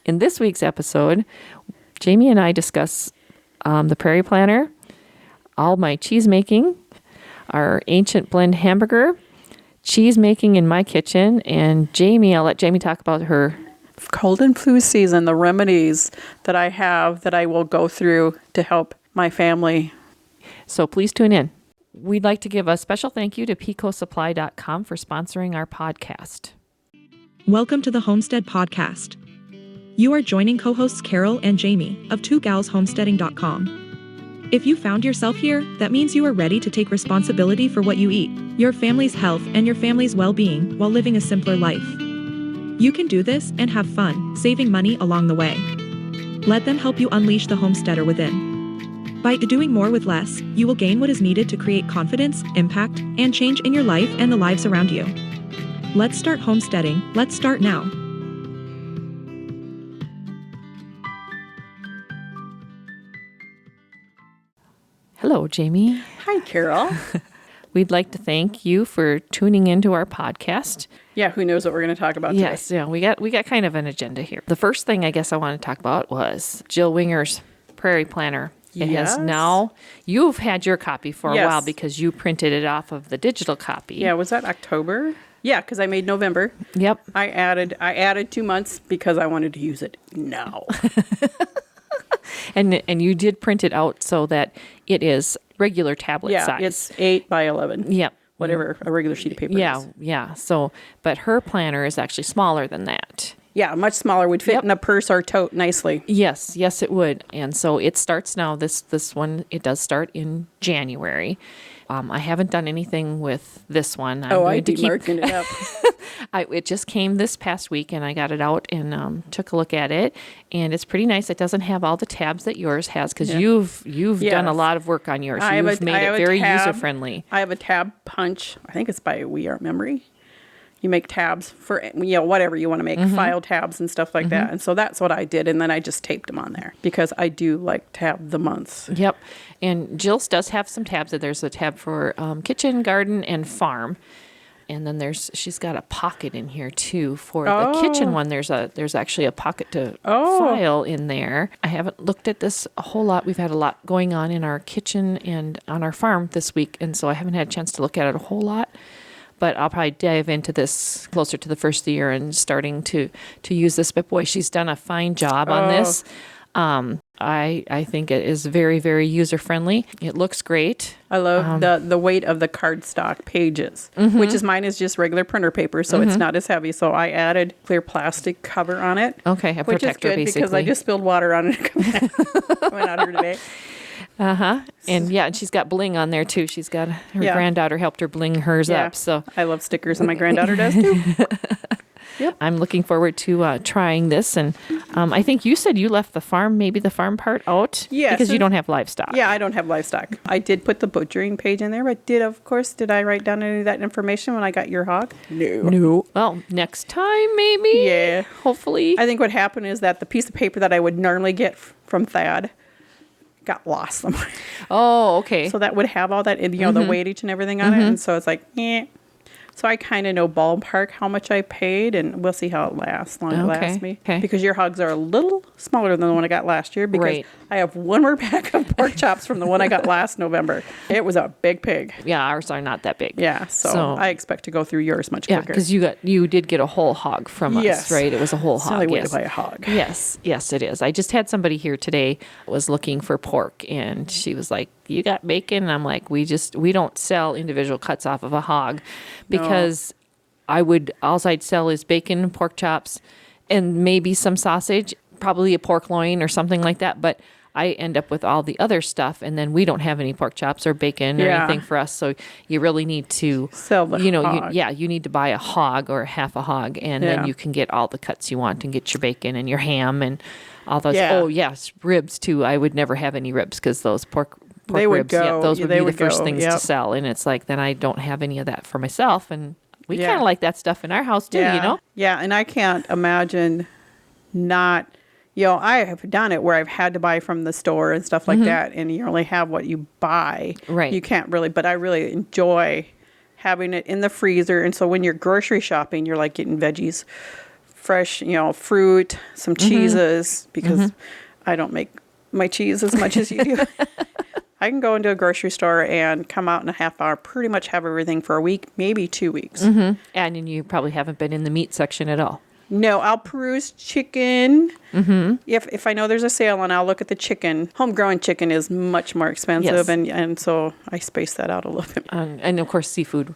In this week's episode, Jamie and I discuss the prairie planter, all my cheese making, our ancient blend hamburger, cheese making in my kitchen, and Jamie, I'll let Jamie talk about her cold and flu season, the remedies that I have that I will go through to help my family. So please tune in. We'd like to give a special thank you to PeteCoSupply.com for sponsoring our podcast. Welcome to the Homestead Podcast. You are joining co-hosts Carol and Jamie of twogalshomesteading.com. If you found yourself here, that means you are ready to take responsibility for what you eat, your family's health, and your family's well-being while living a simpler life. You can do this and have fun, saving money along the way. Let them help you unleash the homesteader within. By doing more with less, you will gain what is needed to create confidence, impact, and change in your life and the lives around you. Let's start homesteading. Let's start now. Hello, Jamie. Hi, Carol. We'd like to thank you for tuning into our podcast. Yeah, who knows what we're going to talk about today? Yes, yeah, we got kind of an agenda here. The first thing I guess I want to talk about was Jill Winger's Prairie Planner. It has now, you've had your copy for a while because you printed it off of the digital copy. Yeah, was that October? Yeah, because I made November. Yep. I added 2 months because I wanted to use it now. And you did print it out so that it is regular tablet size. Yeah, it's 8 by 11. Yep. Whatever a regular sheet of paper is. Yeah. So, but her planner is actually smaller than that. Yeah, much smaller. Would fit in a purse or tote nicely. Yes, it would. And so it starts now. This one, it does start in January. I haven't done anything with this one. I keep marking it up. It just came this past week, and I got it out and took a look at it, and it's pretty nice. It doesn't have all the tabs that yours has because you've done a lot of work on yours. You've made it very user friendly. I have a tab punch. I think it's by We Are Memory. You make tabs for whatever you want to make, file tabs and stuff like that. And so that's what I did, and then I just taped them on there because I do like to have the months. Yep. And Jill's does have some tabs. There's a tab for kitchen, garden, and farm. And then she's got a pocket in here too for the kitchen one. There's actually a pocket to file in there. I haven't looked at this a whole lot. We've had a lot going on in our kitchen and on our farm this week, and so I haven't had a chance to look at it a whole lot. But I'll probably dive into this closer to the first of the year and starting to use this. But boy, she's done a fine job on this. I think it is very, very user-friendly. It looks great. I love the weight of the cardstock pages, which is mine is just regular printer paper, so it's not as heavy. So I added clear plastic cover on it. Okay, a protector, which is good basically. Because I just spilled water on it coming out here today. And she's got bling on there too. She's got her granddaughter helped her bling hers up. So I love stickers, and my granddaughter does too. Yep. I'm looking forward to trying this. And I think you said you left the farm part out. Yes. Because you don't have livestock. Yeah, I don't have livestock. I did put the butchering page in there, but did I write down any of that information when I got your hog? No. Well, next time maybe. Yeah. Hopefully. I think what happened is that the piece of paper that I would normally get from Thad got lost somewhere. Oh, okay. So that would have all that, the weightage and everything on it. And so it's like, So I kind of know ballpark how much I paid, and we'll see how it lasts, it lasts me. Okay. Because your hogs are a little smaller than the one I got last year, because I have one more pack of pork chops from the one I got last November. It was a big pig. Yeah, ours are not that big. Yeah, so I expect to go through yours much quicker. Yeah, because you did get a whole hog from us, right? It was a whole hog. Silly way to buy a hog. Yes, it is. I just had somebody here today was looking for pork, and she was like, "You got bacon?" And I'm like, we don't sell individual cuts off of a hog because all I'd sell is bacon, pork chops, and maybe some sausage, probably a pork loin or something like that. But I end up with all the other stuff, and then we don't have any pork chops or bacon or anything for us. So you really need to sell the hog. You need to buy a hog or half a hog, and then you can get all the cuts you want and get your bacon and your ham and all those. Yeah. Oh yes, ribs too. I would never have any ribs because those pork ribs. Yeah, those would be the first things to sell, and it's like then I don't have any of that for myself, and we kind of like that stuff in our house too. Yeah, and I can't imagine not. I have done it where I've had to buy from the store and stuff like that, and you only have what you buy. Right. You can't really, but I really enjoy having it in the freezer. And so when you're grocery shopping, you're like getting veggies fresh, fruit, some cheeses, because I don't make my cheese as much as you do. I can go into a grocery store and come out in a half hour, pretty much have everything for a week, maybe 2 weeks. And you probably haven't been in the meat section at all. No, I'll peruse chicken. If I know there's a sale, and I'll look at the chicken. Homegrown chicken is much more expensive, Yes. and so I space that out a little bit. And of course, seafood.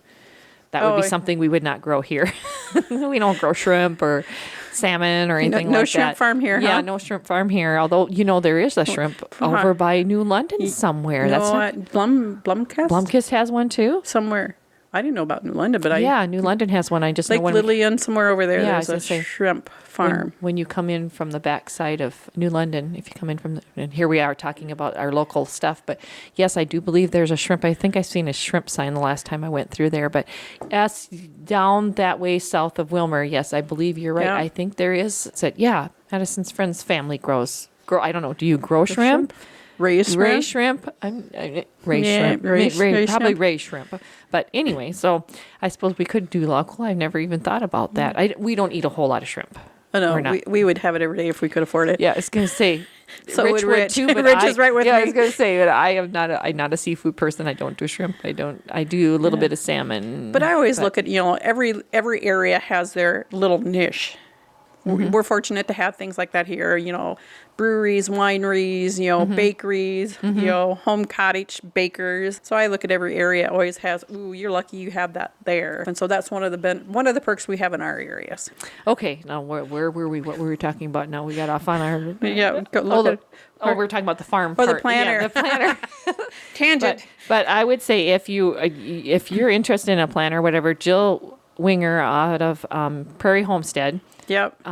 That would be something we would not grow here. We don't grow shrimp or salmon or anything like that. No shrimp farm here, Yeah, huh? no shrimp farm here. Although, there is a shrimp over by New London somewhere. You That's know not, what? Blumkist? Blumkist has one too. Somewhere. I didn't know about New London, but Yeah, New London has one. I just know Lake when Lillian, somewhere over there, Yeah, I there's was a gonna say, shrimp farm. when you come in from the back side of New London, if you come in from and here we are talking about our local stuff, but yes, I do believe there's a shrimp. I think I seen a shrimp sign the last time I went through there, but as down that way south of Wilmer, yes, I believe you're right. Yeah. I think there is. Madison's friend's family I don't know. Do you grow shrimp? Raised shrimp? Ray shrimp. Ray Yeah, shrimp. Ray Probably shrimp. Ray shrimp. But anyway, so I suppose we could do local. I've never even thought about that. We don't eat a whole lot of shrimp. Oh, We're no, not. we would have it every day if we could afford it. Yeah, I was going to say. So Rich would would Rich. too, but Rich is right with I me. was going to say that I'm not a seafood person. I don't do shrimp. I do a little bit of salmon. But I always look at, every area has their little niche. We're fortunate to have things like that here, breweries, wineries, bakeries, home cottage bakers. So I look at every area always has, ooh, you're lucky you have that there. And so that's one of the perks we have in our areas. Okay, now where were we? What were we talking about? Now we got off on our. Yeah, go look at we're talking about the farm Or the part. planner. Yeah, the planner. tangent. But I would say if you're interested in a planner, whatever, Jill Winger out of Prairie Homestead. Yep.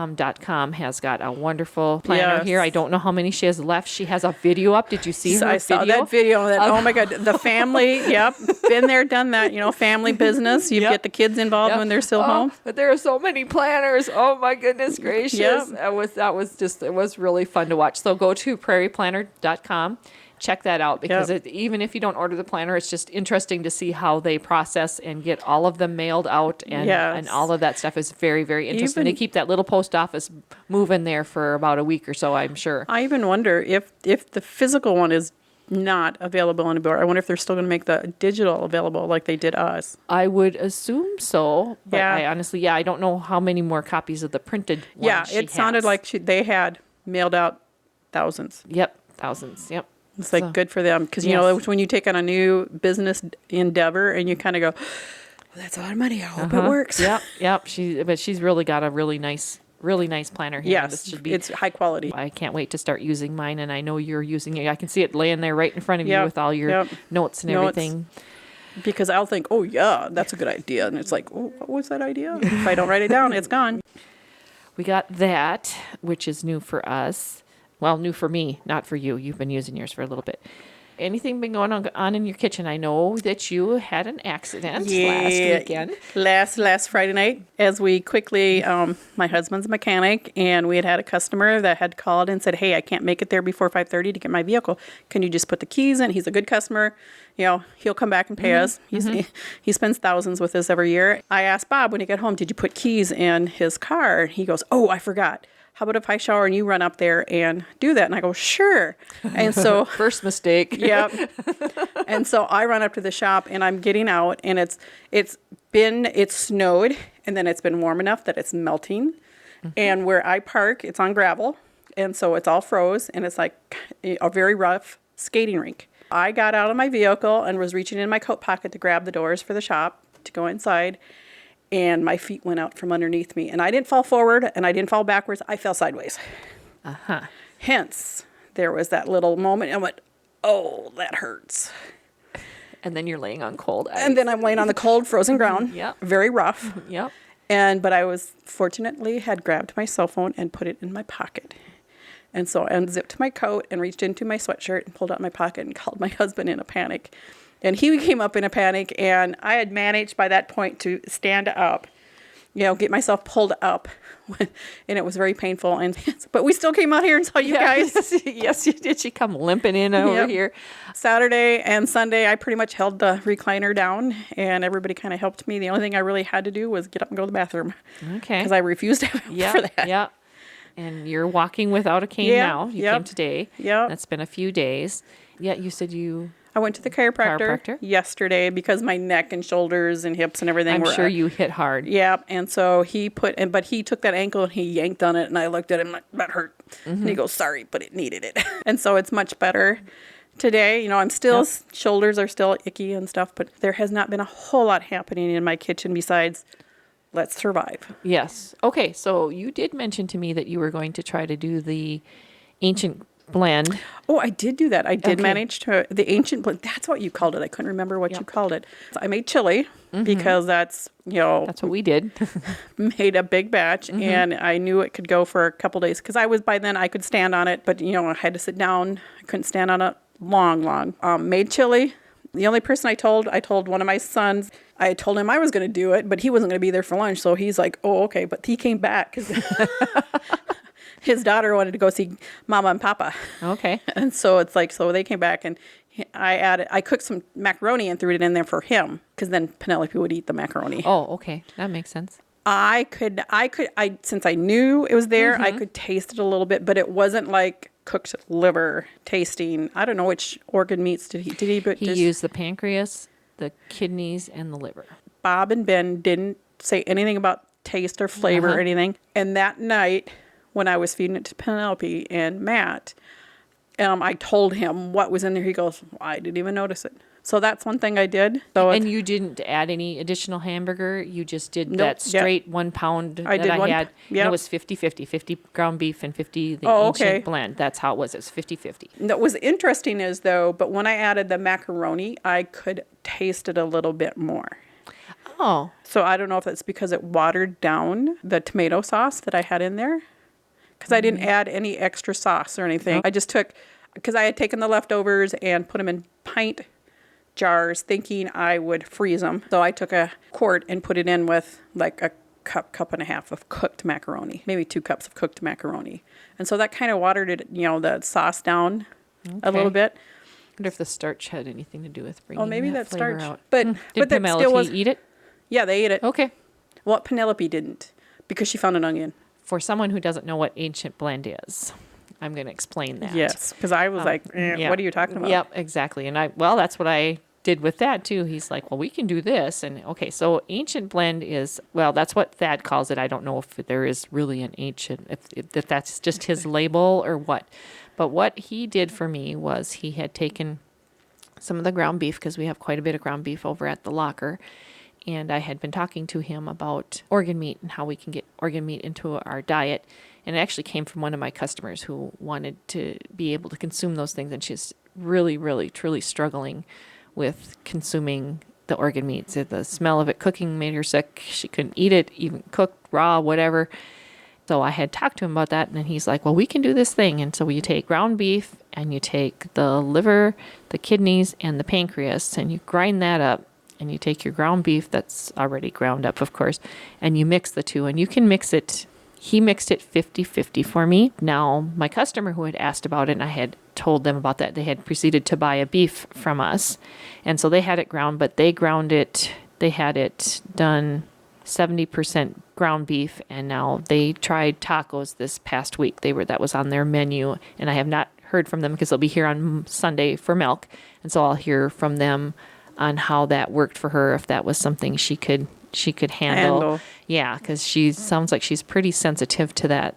.com has got a wonderful planner Yes. here. I don't know how many she has left. She has a video up. Did you see her I saw that video. Oh my God, the family. Yep, been there, done that. Family business. You Yep. get the kids involved Yep. when they're still home. But there are so many planners. Oh my goodness gracious. Yep. It was really fun to watch. So go to prairieplanner.com. Check that out because Yep. even if you don't order the planner, it's just interesting to see how they process and get all of them mailed out and Yes. all of that stuff is very, very interesting. They keep that little post office moving there for about a week or so, I'm sure. I even wonder if the physical one is not available anymore. I wonder if they're still going to make the digital available like they did us. I would assume so, but Yeah. I honestly, I don't know how many more copies of the printed one Yeah, she it sounded has. like they had mailed out thousands. Yep, thousands, yep. It's like So- good for them because Yes. when you take on a new business endeavor and you kind of go, well, that's a lot of money. I hope it works. Yep. She's really got a really nice planner here. Yes, This should be. it's high quality. I can't wait to start using mine, and I know you're using it. I can see it laying there right in front of you Yep, with all your yep. notes and Notes. everything. Because I'll think, oh yeah, that's a good idea, and it's like, oh, what was that idea? If I don't write it down, it's gone. We got that, which is new for us. Well, new for me, not for you. You've been using yours for a little bit. Anything been going on in your kitchen? I know that you had an accident last weekend. Last Friday night, as we quickly, my husband's a mechanic, and we had a customer that had called and said, hey, I can't make it there before 5:30 to get my vehicle. Can you just put the keys in? He's a good customer. He'll come back and pay us. He spends thousands with us every year. I asked Bob when he got home, did you put keys in his car? He goes, oh, I forgot. How about if I shower and you run up there and do that? And I go, sure. And so First mistake. Yep. And so I run up to the shop and I'm getting out and it's snowed and then it's been warm enough that it's melting. And where I park, it's on gravel. And so it's all froze and it's like a very rough skating rink. I got out of my vehicle and was reaching in my coat pocket to grab the doors for the shop to go inside. And my feet went out from underneath me. And I didn't fall forward and I didn't fall backwards. I fell sideways. Hence, there was that little moment and I went, oh, that hurts. And then you're laying on cold ice. And then I'm laying on the cold, frozen ground. Yep. Very rough. Yep. But I was fortunately had grabbed my cell phone and put it in my pocket. And so I unzipped my coat and reached into my sweatshirt and pulled out my pocket and called my husband in a panic. And he came up in a panic, and I had managed by that point to stand up. get myself pulled up. And it was very painful. But we still came out here and saw you guys. Yes, you did. She come limping in over Yep. here. Saturday and Sunday, I pretty much held the recliner down, and everybody kind of helped me. The only thing I really had to do was get up and go to the bathroom. Okay. Because I refused to have help for that. Yeah. And you're walking without a cane now. You came today. Yeah. That's been a few days. Yeah, you said I went to the chiropractor yesterday because my neck and shoulders and hips and everything I'm were... sure you hit hard. Yeah, and so but he took that ankle and he yanked on it, and I looked at him like, that hurt. And he goes, sorry, but it needed it. And so it's much better today. I'm still, shoulders are still icky and stuff, but there has not been a whole lot happening in my kitchen besides let's survive. Yes. Okay, so you did mention to me that you were going to try to do the ancient blend. Oh, I did do that. I did manage to, the ancient blend, that's what you called it. I couldn't remember what you called it. So I made chili because that's what we did. made a big batch, and I knew it could go for a couple days because by then I could stand on it, but I had to sit down. I couldn't stand on it long. Made chili. The only person I told one of my sons. I told him I was going to do it, but he wasn't going to be there for lunch. So he's like, oh, okay. But he came back because his daughter wanted to go see Mama and Papa. Okay. And so it's like, so they came back, and I cooked some macaroni and threw it in there for him because then Penelope would eat the macaroni. Oh, okay. That makes sense. I since I knew it was there, I could taste it a little bit, but it wasn't like cooked liver tasting. I don't know which organ meats did he He used the pancreas, the kidneys, and the liver. Bob and Ben didn't say anything about taste or flavor or anything. And that night, when I was feeding it to Penelope and Matt, I told him what was in there. He goes, I didn't even notice it. So that's one thing I did. So And you didn't add any additional hamburger? You just did Nope, that straight 1 pound I that did I one, had? yep. And it was 50-50, 50 ground beef and 50 the Oh, ancient okay. blend. That's how it was. It was 50-50. What was interesting is, though, but when I added the macaroni, I could taste it a little bit more. Oh. So I don't know if it's because it watered down the tomato sauce that I had in there. Because I didn't add any extra sauce or anything. I just took, because I had taken the leftovers and put them in pint jars thinking I would freeze them. So I took a quart and put it in with like a cup and a half of cooked macaroni, maybe 2 cups of cooked macaroni. And so that kind of watered it, the sauce down a little bit. I wonder if the starch had anything to do with bringing Maybe that that flavor starch. out. But Did that Penelope still was. eat it? Yeah, they ate it. Okay. Well, Penelope didn't because she found an onion. For someone who doesn't know what ancient blend is, I'm going to explain that. Yes, because I was like, Yeah. what are you talking about? Yep, exactly. And that's what I did with that too. He's like, well, we can do this. And okay, so ancient blend is, that's what Thad calls it. I don't know if there is really an ancient, if that's just his label or what. But what he did for me was he had taken some of the ground beef, because we have quite a bit of ground beef over at the locker. And I had been talking to him about organ meat and how we can get organ meat into our diet. And it actually came from one of my customers who wanted to be able to consume those things. And she's really, really, truly struggling with consuming the organ meats. The smell of it cooking made her sick. She couldn't eat it, even cooked, raw, whatever. So I had talked to him about that. And then he's like, well, we can do this thing. And so you take ground beef and you take the liver, the kidneys, and the pancreas, and you grind that up. And you take your ground beef that's already ground up, of course, and you mix the two. And you can mix it. He mixed it 50-50 for me. Now, my customer who had asked about it, and I had told them about that, they had proceeded to buy a beef from us. And so they had it ground, but they ground it. They had it done 70% ground beef. And now they tried tacos this past week. That was on their menu. And I have not heard from them because they'll be here on Sunday for milk. And so I'll hear from them on how that worked for her, if that was something she could handle. Yeah, because she sounds like she's pretty sensitive to that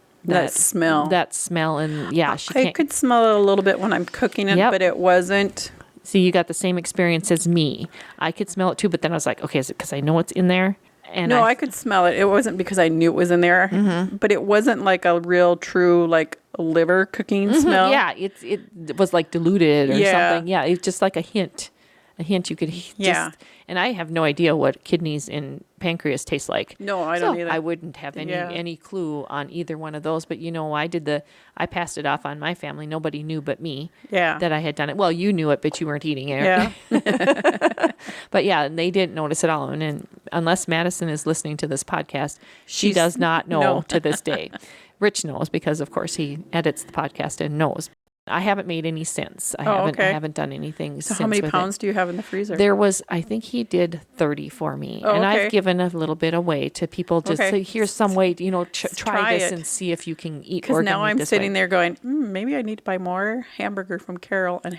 smell. That smell, and she I can't. could smell it a little bit when I'm cooking it, but it wasn't. See, you got the same experience as me. I could smell it too, but then I was like, okay, is it because I know it's in there? And I could smell it. It wasn't because I knew it was in there, but it wasn't like a real, true, like liver cooking smell. Yeah, it was like diluted or something. Yeah, it's just like a hint. a hint. You could Yeah. and I have no idea what kidneys and pancreas taste like. No, I don't either. I wouldn't have any clue on either one of those. But I passed it off on my family. Nobody knew but me that I had done it. Well, you knew it, but you weren't eating it. Yeah. But yeah, and they didn't notice at all. And unless Madison is listening to this podcast, she She's- does not know no. to this day. Rich knows because, of course, he edits the podcast and knows. I haven't made any since. I haven't done anything So since. how many with pounds it. do you have in the freezer? I think he did 30 for me. Oh, and okay. I've given a little bit away to people just Okay. say, here's some way, try Try this it. and see if you can eat Because organ now meat I'm this sitting way. there going, maybe I need to buy more hamburger from Carol and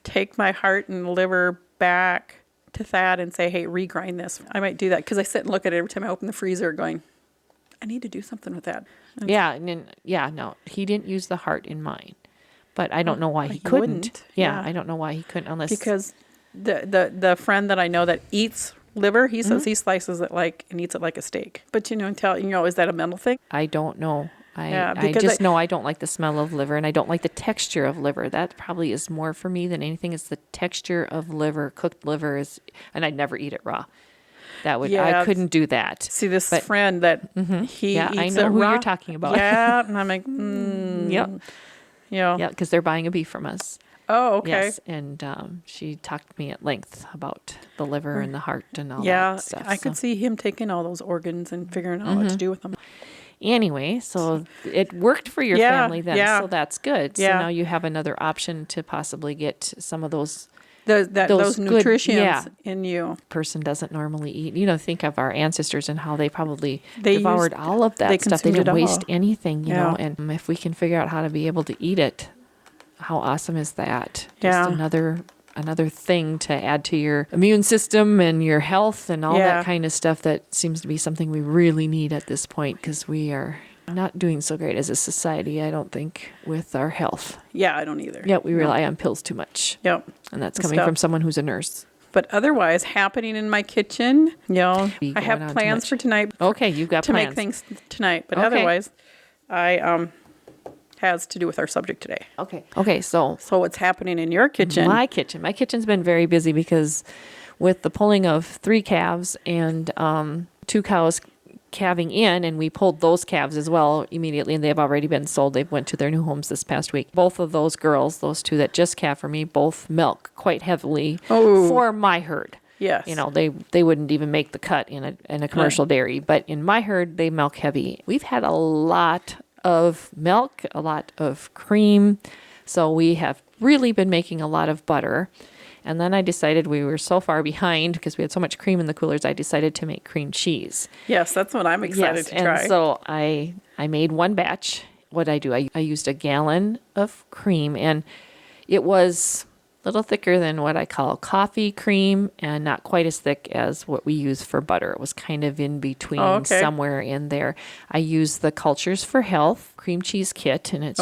take my heart and liver back to Thad and say, hey, regrind this. I might do that because I sit and look at it every time I open the freezer going, I need to do something with that. No, he didn't use the heart in mine. But I don't know why he He couldn't. wouldn't, Yeah, yeah. I don't know why he couldn't unless Because the friend that I know that eats liver, he says he slices it and eats it like a steak. But is that a mental thing? I don't know. Yeah, I because just know I don't like the smell of liver and I don't like the texture of liver. That probably is more for me than anything is the texture of liver. Cooked liver and I'd never eat it raw. I couldn't do that. See this friend that he eats I know it who raw. you're talking about. Yeah, and I'm like, Yep. Yeah, because they're buying a beef from us. Oh, okay. Yes, and she talked to me at length about the liver and the heart and all Yeah, that stuff. I could see him taking all those organs and figuring out what to do with them. Anyway, so it worked for your Yeah, family then, yeah. so that's good. So Yeah. now you have another option to possibly get some of those Those good- nutrients in you. person doesn't normally eat. Think of our ancestors and how they probably They devoured used- all of they that stuff. They consumed it didn't waste all. anything, Yeah. and if we can figure out how to be able to eat it, how awesome is that? Yeah. Just another thing to add to your immune system and your health and all Yeah. that kind of stuff that seems to be something we really need at this point because we are not doing so great as a society, I don't think, with our health. Yeah, I don't either. Yeah, we rely on pills too much. Yep. And that's And coming stuff. from someone who's a nurse. But otherwise, happening in my kitchen, Be I going have on too plans much. for tonight. Okay, you've got to plans. make things tonight. But Okay. otherwise, I has to do with our subject today. Okay, so So what's happening in your kitchen? my kitchen's been very busy because with the pulling of 3 calves and 2 cows calving in, and we pulled those calves as well immediately, and they've already been sold. They went to their new homes this past week. Both of those girls, those 2 that just calved for me, both milk quite heavily for my herd. Yes. They wouldn't even make the cut in a commercial dairy, but in my herd, they milk heavy. We've had a lot of milk, a lot of cream, so we have really been making a lot of butter. And then I decided we were so far behind because we had so much cream in the coolers, I decided to make cream cheese. Yes, that's what I'm excited to try. And so I made one batch. What I do, I used a gallon of cream, and it was a little thicker than what I call coffee cream and not quite as thick as what we use for butter. It was kind of in between, somewhere in there. I use the Cultures for Health cream cheese kit, and it's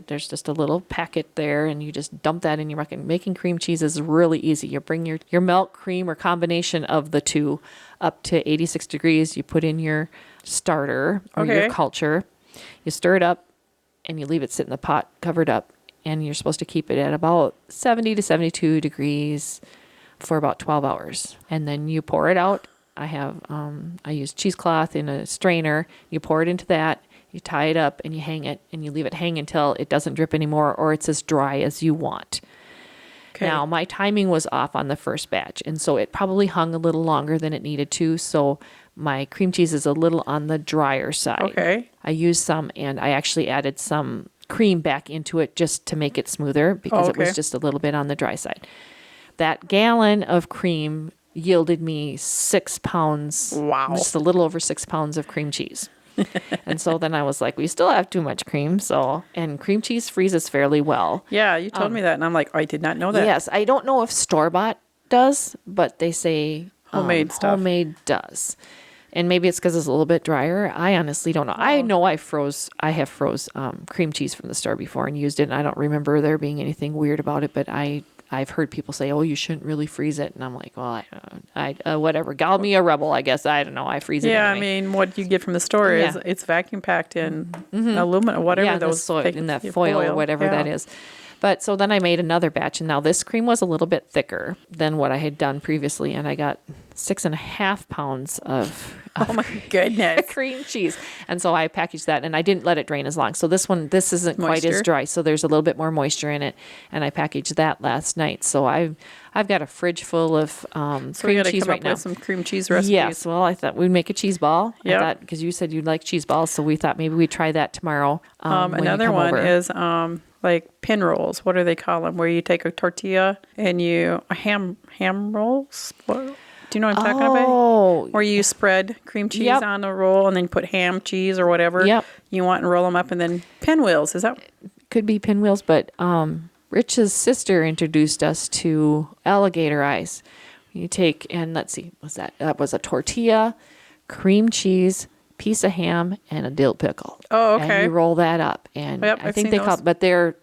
there's just a little packet there, and you just dump that in your bucket. Making cream cheese is really easy. You bring your milk, cream, or combination of the 2 up to 86 degrees. You put in your starter or your culture. You stir it up, and you leave it sit in the pot covered up. And you're supposed to keep it at about 70 to 72 degrees for about 12 hours. And then you pour it out. I use cheesecloth in a strainer. You pour it into that. You tie it up and you hang it. And you leave it hang until it doesn't drip anymore or it's as dry as you want. Okay. Now, my timing was off on the first batch. And so it probably hung a little longer than it needed to. So my cream cheese is a little on the drier side. Okay. I used some, and I actually added some cream back into it just to make it smoother because it was just a little bit on the dry side. That gallon of cream yielded me 6 pounds. Wow. Just a little over 6 pounds of cream cheese. And so then I was like, we still have too much cream. And cream cheese freezes fairly well. Yeah, you told me that, and I'm like, I did not know that. Yes, I don't know if store-bought does, but they say Homemade stuff. Homemade does. And maybe it's because it's a little bit drier. I honestly don't know. I know I have froze cream cheese from the store before and used it, and I don't remember there being anything weird about it, but I I've heard people say, oh, you shouldn't really freeze it. And I'm like, well, whatever. Call me a rebel, I guess. I don't know. I freeze it Yeah, anyway. I mean, what you get from the store is it's vacuum packed in aluminum, whatever those in that foil or whatever that is. But so then I made another batch, and now this cream was a little bit thicker than what I had done previously, and I got 6.5 pounds of Oh my goodness. cream cheese. And so I packaged that, and I didn't let it drain as long. So this isn't quite as dry. So there's a little bit more moisture in it, and I packaged that last night. So I've got a fridge full of cream cheese right now. With some cream cheese recipes. Yes. Well, I thought we'd make a cheese ball. Yeah. I thought, because you said you'd like cheese balls, so we thought maybe we'd try that tomorrow. Another one is like pin rolls. What do they call them? Where you take a tortilla and ham rolls. What? Do you know what I'm talking about? Where you spread cream cheese on a roll and then put ham, cheese, or whatever you want and roll them up, and then pinwheels. Is that? Could be pinwheels, but Rich's sister introduced us to alligator eyes. You take, and let's see, that was a tortilla, cream cheese, piece of ham, and a dill pickle. Oh, okay. And you roll that up, and I think they call, but they're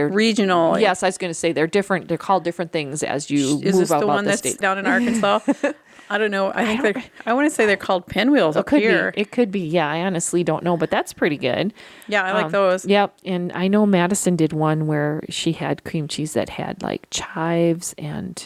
regional. Yes, I was going to say they're different. They're called different things as you move about the state. Is this the one that's down in Arkansas? I don't know. I want to say they're called pinwheels up here. It could be. Yeah, I honestly don't know, but that's pretty good. Yeah, I like those. Yep. And I know Madison did one where she had cream cheese that had like chives, and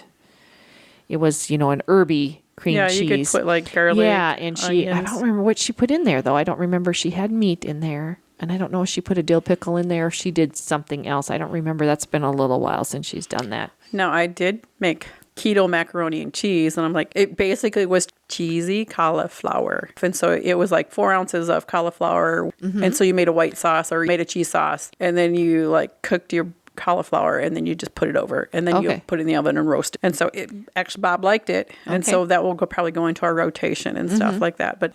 it was, an herby cream cheese. Yeah, you could put like garlic. Yeah, and I don't remember what she put in there though. I don't remember. She had meat in there. And I don't know if she put a dill pickle in there or if she did something else. I don't remember. That's been a little while since she's done that. No, I did make keto macaroni and cheese. And I'm like, it basically was cheesy cauliflower. And so it was like 4 ounces of cauliflower. Mm-hmm. And so you made a white sauce or you made a cheese sauce. And then you like cooked your cauliflower and then you just put it over. And then you put it in the oven and roast it. And so Bob liked it. And so that will probably go into our rotation and stuff like that. But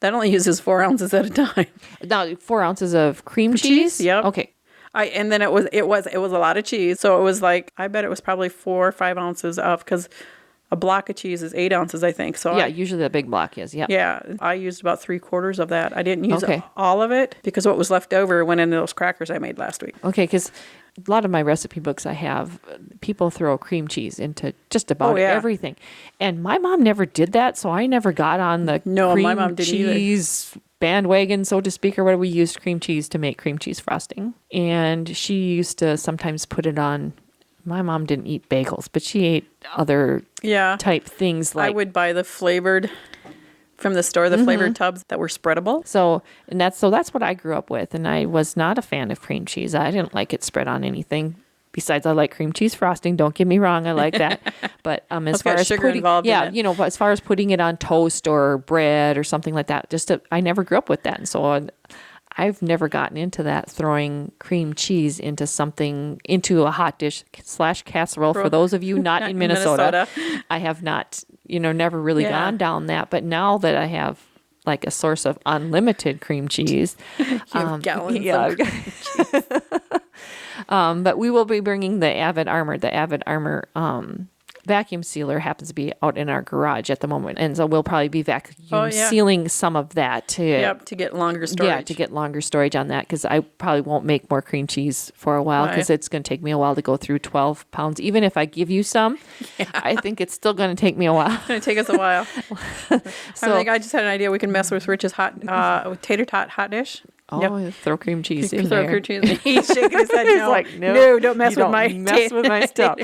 that only uses 4 ounces at a time. Now, 4 ounces of cream cheese? Yep. Okay. And then it was a lot of cheese. So it was like, I bet it was probably 4 or 5 ounces of, because a block of cheese is 8 ounces, I think. So usually the big block is, Yeah, I used about 3/4 of that. I didn't use all of it because what was left over went into those crackers I made last week. Okay, because a lot of my recipe books I have, people throw cream cheese into just about everything. And my mom never did that, so I never got on the my mom didn't cheese bandwagon, so to speak, or whatever. We used cream cheese to make cream cheese frosting. And she used to sometimes put it on. My mom didn't eat bagels, but she ate other type things like. I would buy the flavored from the store, the flavored tubs that were spreadable. So that's what I grew up with, and I was not a fan of cream cheese. I didn't like it spread on anything. Besides, I like cream cheese frosting. Don't get me wrong, I like that. But as far as sugar putting, involved in it. As far as putting it on toast or bread or something like that, I never grew up with that, and so I've never gotten into that, throwing cream cheese into a hot dish / casserole. For those of you not in Minnesota, I have not, never really gone down that. But now that I have like a source of unlimited cream cheese, gallons of cream cheese. But we will be bringing the Avid Armor. The Avid Armor vacuum sealer happens to be out in our garage at the moment, and so we'll probably be vacuum sealing some of that to get longer storage. Yeah, to get longer storage on that, because I probably won't make more cream cheese for a while, because it's going to take me a while to go through 12 pounds. Even if I give you some, I think it's still going to take me a while. It's going to take us a while. I just had an idea. We can mess with Rich's tater tot hot dish. Oh, throw cream cheese in there. Cream cheese. He's shaking his head. He's like, no, don't mess with my stuff.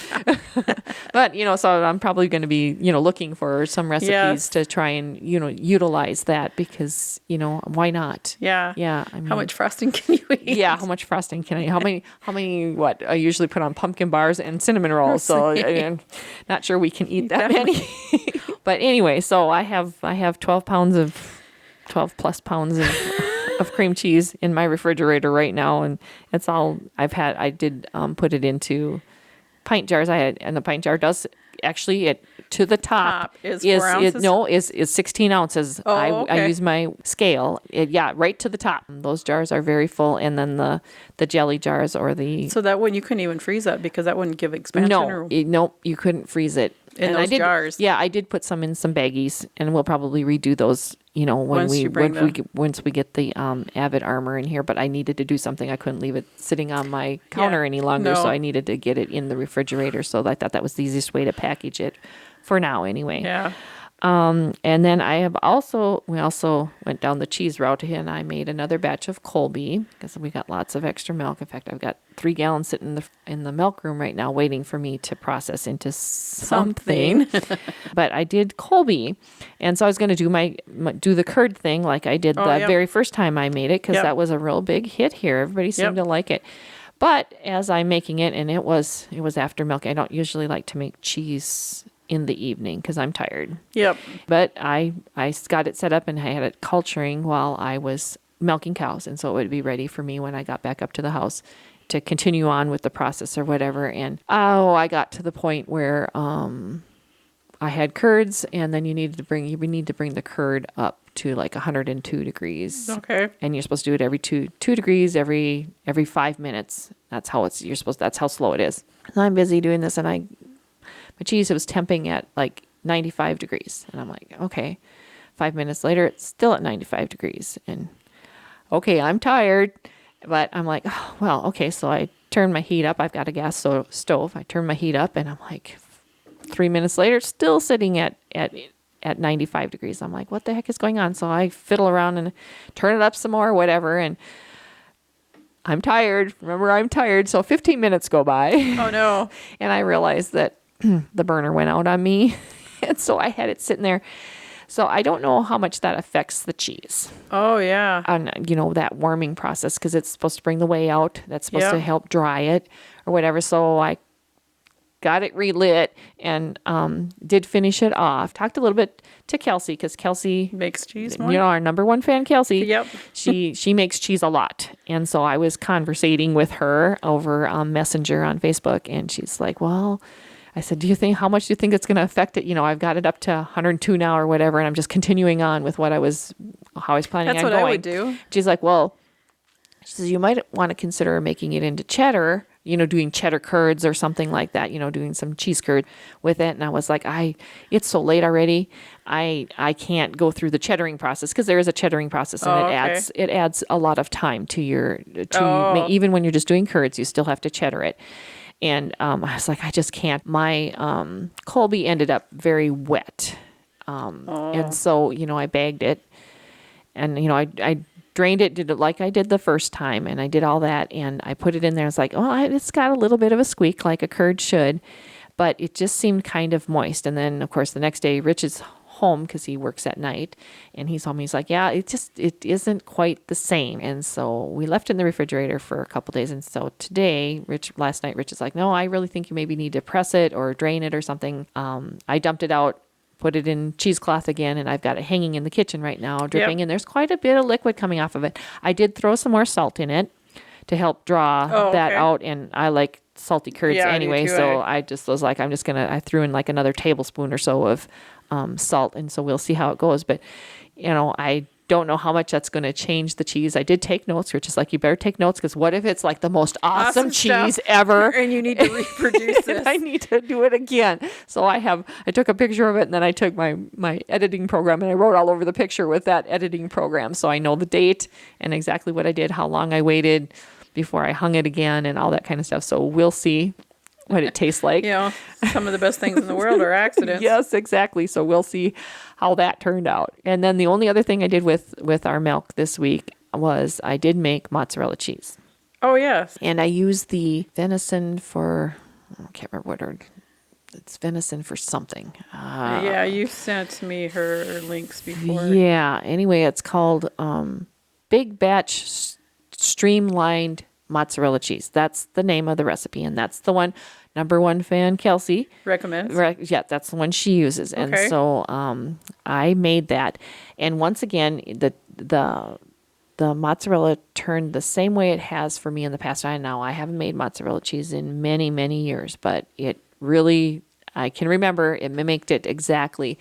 But so I'm probably going to be looking for some recipes to try and utilize that, because why not? Yeah. I mean, how much frosting can you eat? Yeah, how much frosting can I? How many? What I usually put on pumpkin bars and cinnamon rolls. So I'm not sure we can eat that many. But anyway, so I have 12 plus pounds of cream cheese in my refrigerator right now, and it's all I did put it into pint jars. And the pint jar does actually to the top is 4 ounces? Is 16 ounces. I use my scale. Right to the top. Those jars are very full, and then the jelly jars or the. So that one you couldn't even freeze that, because that wouldn't give expansion. No, you couldn't freeze it. in And those jars. Yeah, I did put some in some baggies, and we'll probably redo those, when Once you bring once we get the Avid Armor in here. But I needed to do something. I couldn't leave it sitting on my counter any longer, so I needed to get it in the refrigerator. So I thought that was the easiest way to package it for now, anyway. Yeah. And then we also went down the cheese route, and I made another batch of Colby because we got lots of extra milk. In fact, I've got 3 gallons sitting in the milk room right now, waiting for me to process into something. But I did Colby, and so I was going to do the curd thing like I did the very first time I made it, because that was a real big hit here. Everybody seemed to like it. But as I'm making it, and it was after milk. I don't usually like to make cheese in the evening because I'm tired. Yep. But I got it set up and I had it culturing while I was milking cows. And so it would be ready for me when I got back up to the house to continue on with the process or whatever. And I got to the point where I had curds, and then you need to bring the curd up to like 102 degrees. Okay. And you're supposed to do it every 2 degrees every 5 minutes. That's how that's how slow it is. And I'm busy doing this, and my cheese, it was temping at like 95 degrees. And I'm like, okay. 5 minutes later, it's still at 95 degrees. And okay, I'm tired. But I'm like, oh, well, okay. So I turned my heat up. I've got a gas stove. I turned my heat up, and I'm like, 3 minutes later, it's still sitting at 95 degrees. I'm like, what the heck is going on? So I fiddle around and turn it up some more, whatever. And I'm tired. Remember, I'm tired. So 15 minutes go by. Oh, no. And I realized that the burner went out on me. And so I had it sitting there. So I don't know how much that affects the cheese. Oh, yeah. On, that warming process, because it's supposed to bring the whey out. That's supposed to help dry it or whatever. So I got it relit and did finish it off. Talked a little bit to Kelsey, because Kelsey makes cheese more. Our number one fan, Kelsey. Yep. she makes cheese a lot. And so I was conversating with her over Messenger on Facebook, and she's like, well, I said, how much do you think it's going to affect it? I've got it up to 102 now or whatever, and I'm just continuing on with how I was planning on going. That's what I would do. She's like, well, she says, you might want to consider making it into cheddar, doing cheddar curds or something like that, doing some cheese curd with it. And I was like, it's so late already. I can't go through the cheddaring process, because there is a cheddaring process, and it adds a lot of time to even when you're just doing curds, you still have to cheddar it. And I was like, I just can't. My Colby ended up very wet. And so, I bagged it, and, I drained it, did it like I did the first time, and I did all that, and I put it in there. It's like, it's got a little bit of a squeak like a curd should, but it just seemed kind of moist. And then, of course, the next day, Rich is home because he works at night, and he's home. He's like, yeah, it isn't quite the same. And so we left it in the refrigerator for a couple days. And so last night, Rich is like, no, I really think you maybe need to press it or drain it or something. I dumped it out, put it in cheesecloth again, and I've got it hanging in the kitchen right now, dripping. And there's quite a bit of liquid coming off of it. I did throw some more salt in it to help draw that out. And I like salty curds anyway. So I just was like, I threw in like another tablespoon or so of salt. And so we'll see how it goes. But, I don't know how much that's going to change the cheese. I did take notes, which is like, you better take notes, because what if it's like the most awesome cheese ever? And you need to reproduce this. I need to do it again. So I took a picture of it, and then I took my editing program, and I wrote all over the picture with that editing program. So I know the date and exactly what I did, how long I waited before I hung it again, and all that kind of stuff. So we'll see what it tastes like. Some of the best things in the world are accidents. Yes, exactly. So we'll see how that turned out. And then the only other thing I did with our milk this week was I did make mozzarella cheese. Oh, yes. And I used the venison for, I can't remember it's venison for something. You sent me her links before. Yeah. Anyway, it's called Big Batch Streamlined Mozzarella Cheese. That's the name of the recipe, and that's the one number one fan Kelsey recommends. That's the one she uses. Okay. And so I made that, and once again the mozzarella turned the same way it has for me in the past. I haven't made mozzarella cheese in many, many years, but it really, I can remember it mimicked it exactly.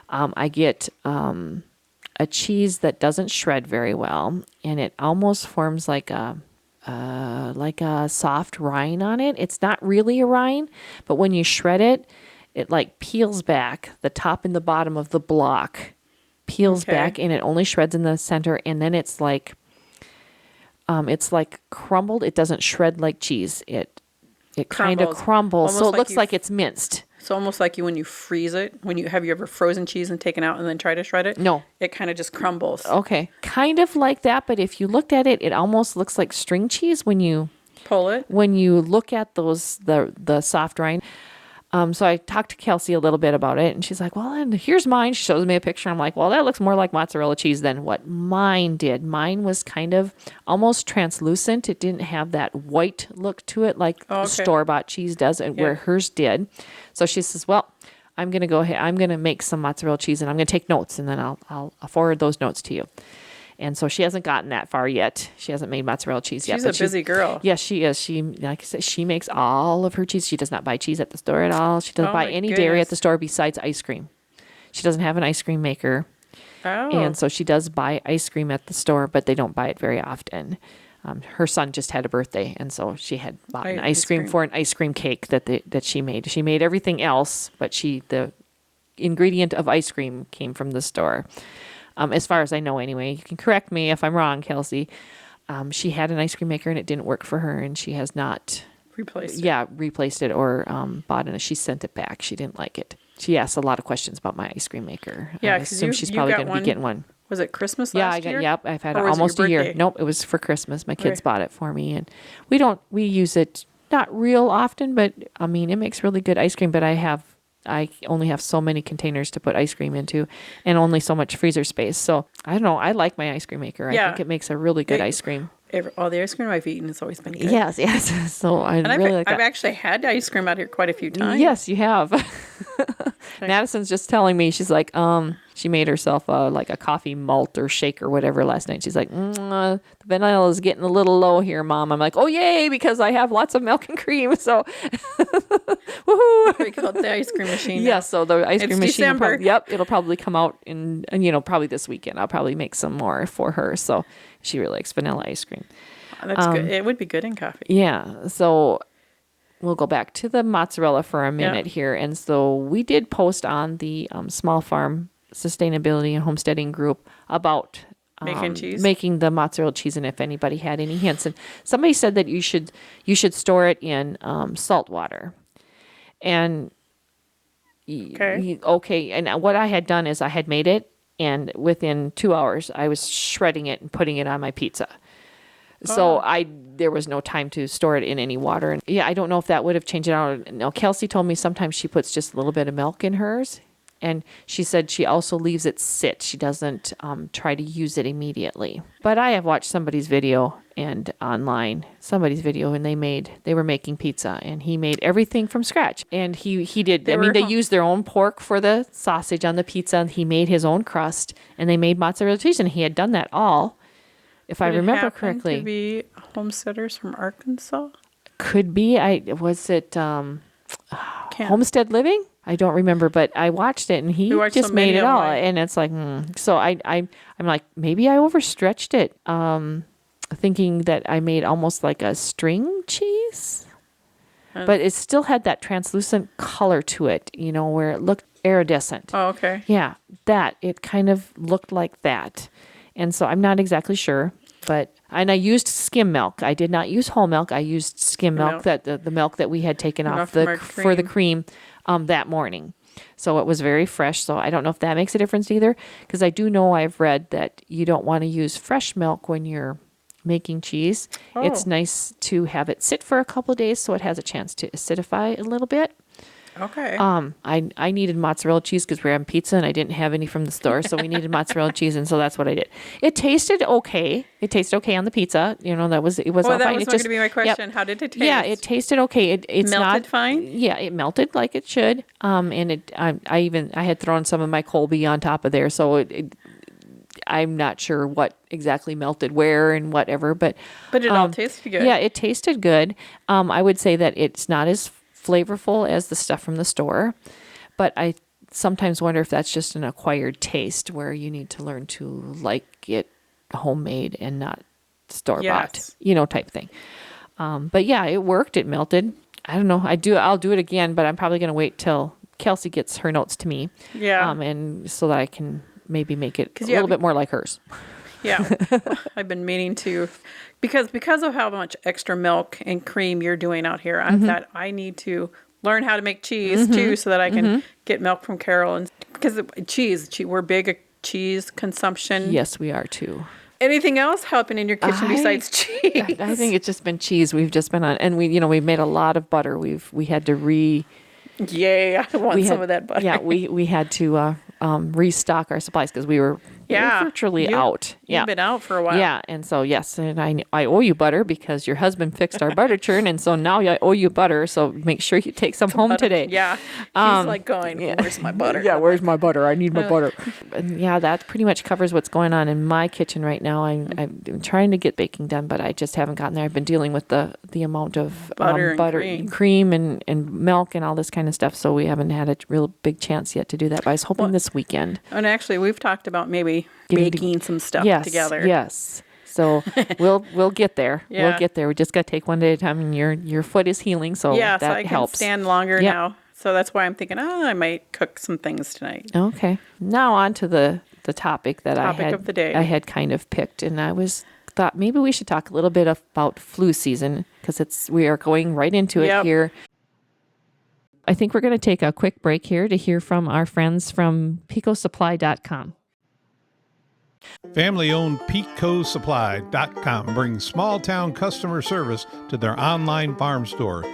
I get a cheese that doesn't shred very well, and it almost forms like a soft rind on it. It's not really a rind, but when you shred it, it like peels back. The top and the bottom of the block peels back, and it only shreds in the center. And then it's like crumbled. It doesn't shred like cheese. It kind of crumbles, Almost so it like looks like it's minced. So almost like when you freeze it, have you ever frozen cheese and taken out and then try to shred it? No. It kind of just crumbles. Okay. Kind of like that, but if you looked at it, it almost looks like string cheese when you pull it. When you look at the soft rind. So I talked to Kelsey a little bit about it, and she's like, well, and here's mine. She shows me a picture. I'm like, well, that looks more like mozzarella cheese than what mine did. Mine was kind of almost translucent. It didn't have that white look to it like store-bought cheese does, where hers did. So she says, well, I'm going to go ahead. I'm going to make some mozzarella cheese, and I'm going to take notes, and then I'll forward those notes to you. And so she hasn't gotten that far yet. She hasn't made mozzarella cheese yet. She's a busy girl. Yes, she is. She, like I said, she makes all of her cheese. She does not buy cheese at the store at all. She doesn't buy any dairy at the store besides ice cream. She doesn't have an ice cream maker. Oh. And so she does buy ice cream at the store, but they don't buy it very often. Her son just had a birthday, and so she had bought an ice cream for an ice cream cake that she made. She made everything else, but the ingredient of ice cream came from the store. As far as I know, anyway. You can correct me if I'm wrong, Kelsey. She had an ice cream maker and it didn't work for her, and she has not replaced it or bought it. She sent it back. She didn't like it. She asked a lot of questions about my ice cream maker. Yeah, I assume she's probably going to be getting one. Was it Christmas last year? Yep. I've had it almost a year. Nope, it was for Christmas. My kids bought it for me, and we use it not real often, but I mean, it makes really good ice cream. But I only have so many containers to put ice cream into and only so much freezer space. So I don't know. I like my ice cream maker. I think it makes a really good ice cream. All the ice cream I've eaten has always been good. Yes. So I've actually had ice cream out here quite a few times. Yes, you have. Madison's just telling me, she's like, she made herself like a coffee malt or shake or whatever last night. She's like, the vanilla is getting a little low here, Mom. I'm like, oh, yay, because I have lots of milk and cream. So, woohoo. We call it the ice cream machine. Yeah, so the ice cream machine. December. It'll probably come out in, probably this weekend. I'll probably make some more for her. So she really likes vanilla ice cream. That's good. It would be good in coffee. Yeah. So we'll go back to the mozzarella for a minute here. And so we did post on the Small Farm Sustainability and Homesteading group about making the mozzarella cheese, and if anybody had any hints. And somebody said that you should store it in salt water. And okay. And what I had done is I had made it, and within 2 hours I was shredding it and putting it on my pizza. So there was no time to store it in any water. And I don't know if that would have changed it out. Now, Kelsey told me sometimes she puts just a little bit of milk in hers. And she said she also leaves it sit. She doesn't try to use it immediately. But I have watched somebody's video and they were making pizza, and he made everything from scratch. And he did. They used their own pork for the sausage on the pizza, and he made his own crust, and they made mozzarella cheese, and he had done that all. If I remember correctly, to be homesteaders from Arkansas. Could be. Homestead Living? I don't remember, but I watched it, and he just made it all, and it's like, So I'm like, maybe I overstretched it, thinking that I made almost like a string cheese, but it still had that translucent color to it, where it looked iridescent. Oh, okay. Yeah, it kind of looked like that. And so I'm not exactly sure, and I used skim milk. I did not use whole milk. I used skim milk, that the milk that we had taken off for the cream that morning. So it was very fresh. So I don't know if that makes a difference either, because I do know I've read that you don't want to use fresh milk when you're making cheese. Oh. It's nice to have it sit for a couple of days so it has a chance to acidify a little bit. Okay. I needed mozzarella cheese because we were having pizza and I didn't have any from the store, so we needed mozzarella cheese, and so that's what I did. It tasted okay. It tasted okay on the pizza. It was all fine. That was going to be my question. Yep. How did it taste? Yeah, it tasted okay. It's melted not fine. Yeah, it melted like it should. And I had thrown some of my Colby on top of there, so I'm not sure what exactly melted where and whatever, but it all tasted good. Yeah, it tasted good. I would say that it's not as flavorful as the stuff from the store, but I sometimes wonder if that's just an acquired taste where you need to learn to like it homemade and not store-bought, type thing. But yeah, it worked. It melted. I don't know. I'll do it again, but I'm probably going to wait till Kelsey gets her notes to me. Yeah. And so that I can maybe make it a you little bit more like hers. Yeah. I've been meaning to, because of how much extra milk and cream you're doing out here, I thought I need to learn how to make cheese too, so that I can get milk from Carol. And because we're big at cheese consumption. Yes, we are too. Anything else helping in your kitchen besides cheese? I think it's just been cheese. We've just been on, and we've made a lot of butter. We had to Yay, I want some of that butter. Yeah, we had to restock our supplies because we were virtually out. You've been out for a while. Yeah, and so yes, and I owe you butter because your husband fixed our butter churn, and so now I owe you butter. So make sure you take some home today. Yeah, he's like going, where's my butter? Yeah, where's my butter? I need my butter. And yeah, that pretty much covers what's going on in my kitchen right now. I'm trying to get baking done, but I just haven't gotten there. I've been dealing with the amount of butter and cream and milk and all this kind of stuff, so we haven't had a real big chance yet to do that. But I was hoping this weekend. And actually, we've talked about maybe baking some stuff together. Yes. So we'll get there. Yeah. We'll get there. We just got to take one day at a time. And your foot is healing, so that so I helps. can stand longer now. So that's why I'm thinking, I might cook some things tonight. Okay. Now on to the topic that of the day. I had kind of picked, and I thought maybe we should talk a little bit about flu season because we are going right into it here. I think we're going to take a quick break here to hear from our friends from PeteCoSupply.com. Family-owned PeteCoSupply.com brings small-town customer service to their online farm store.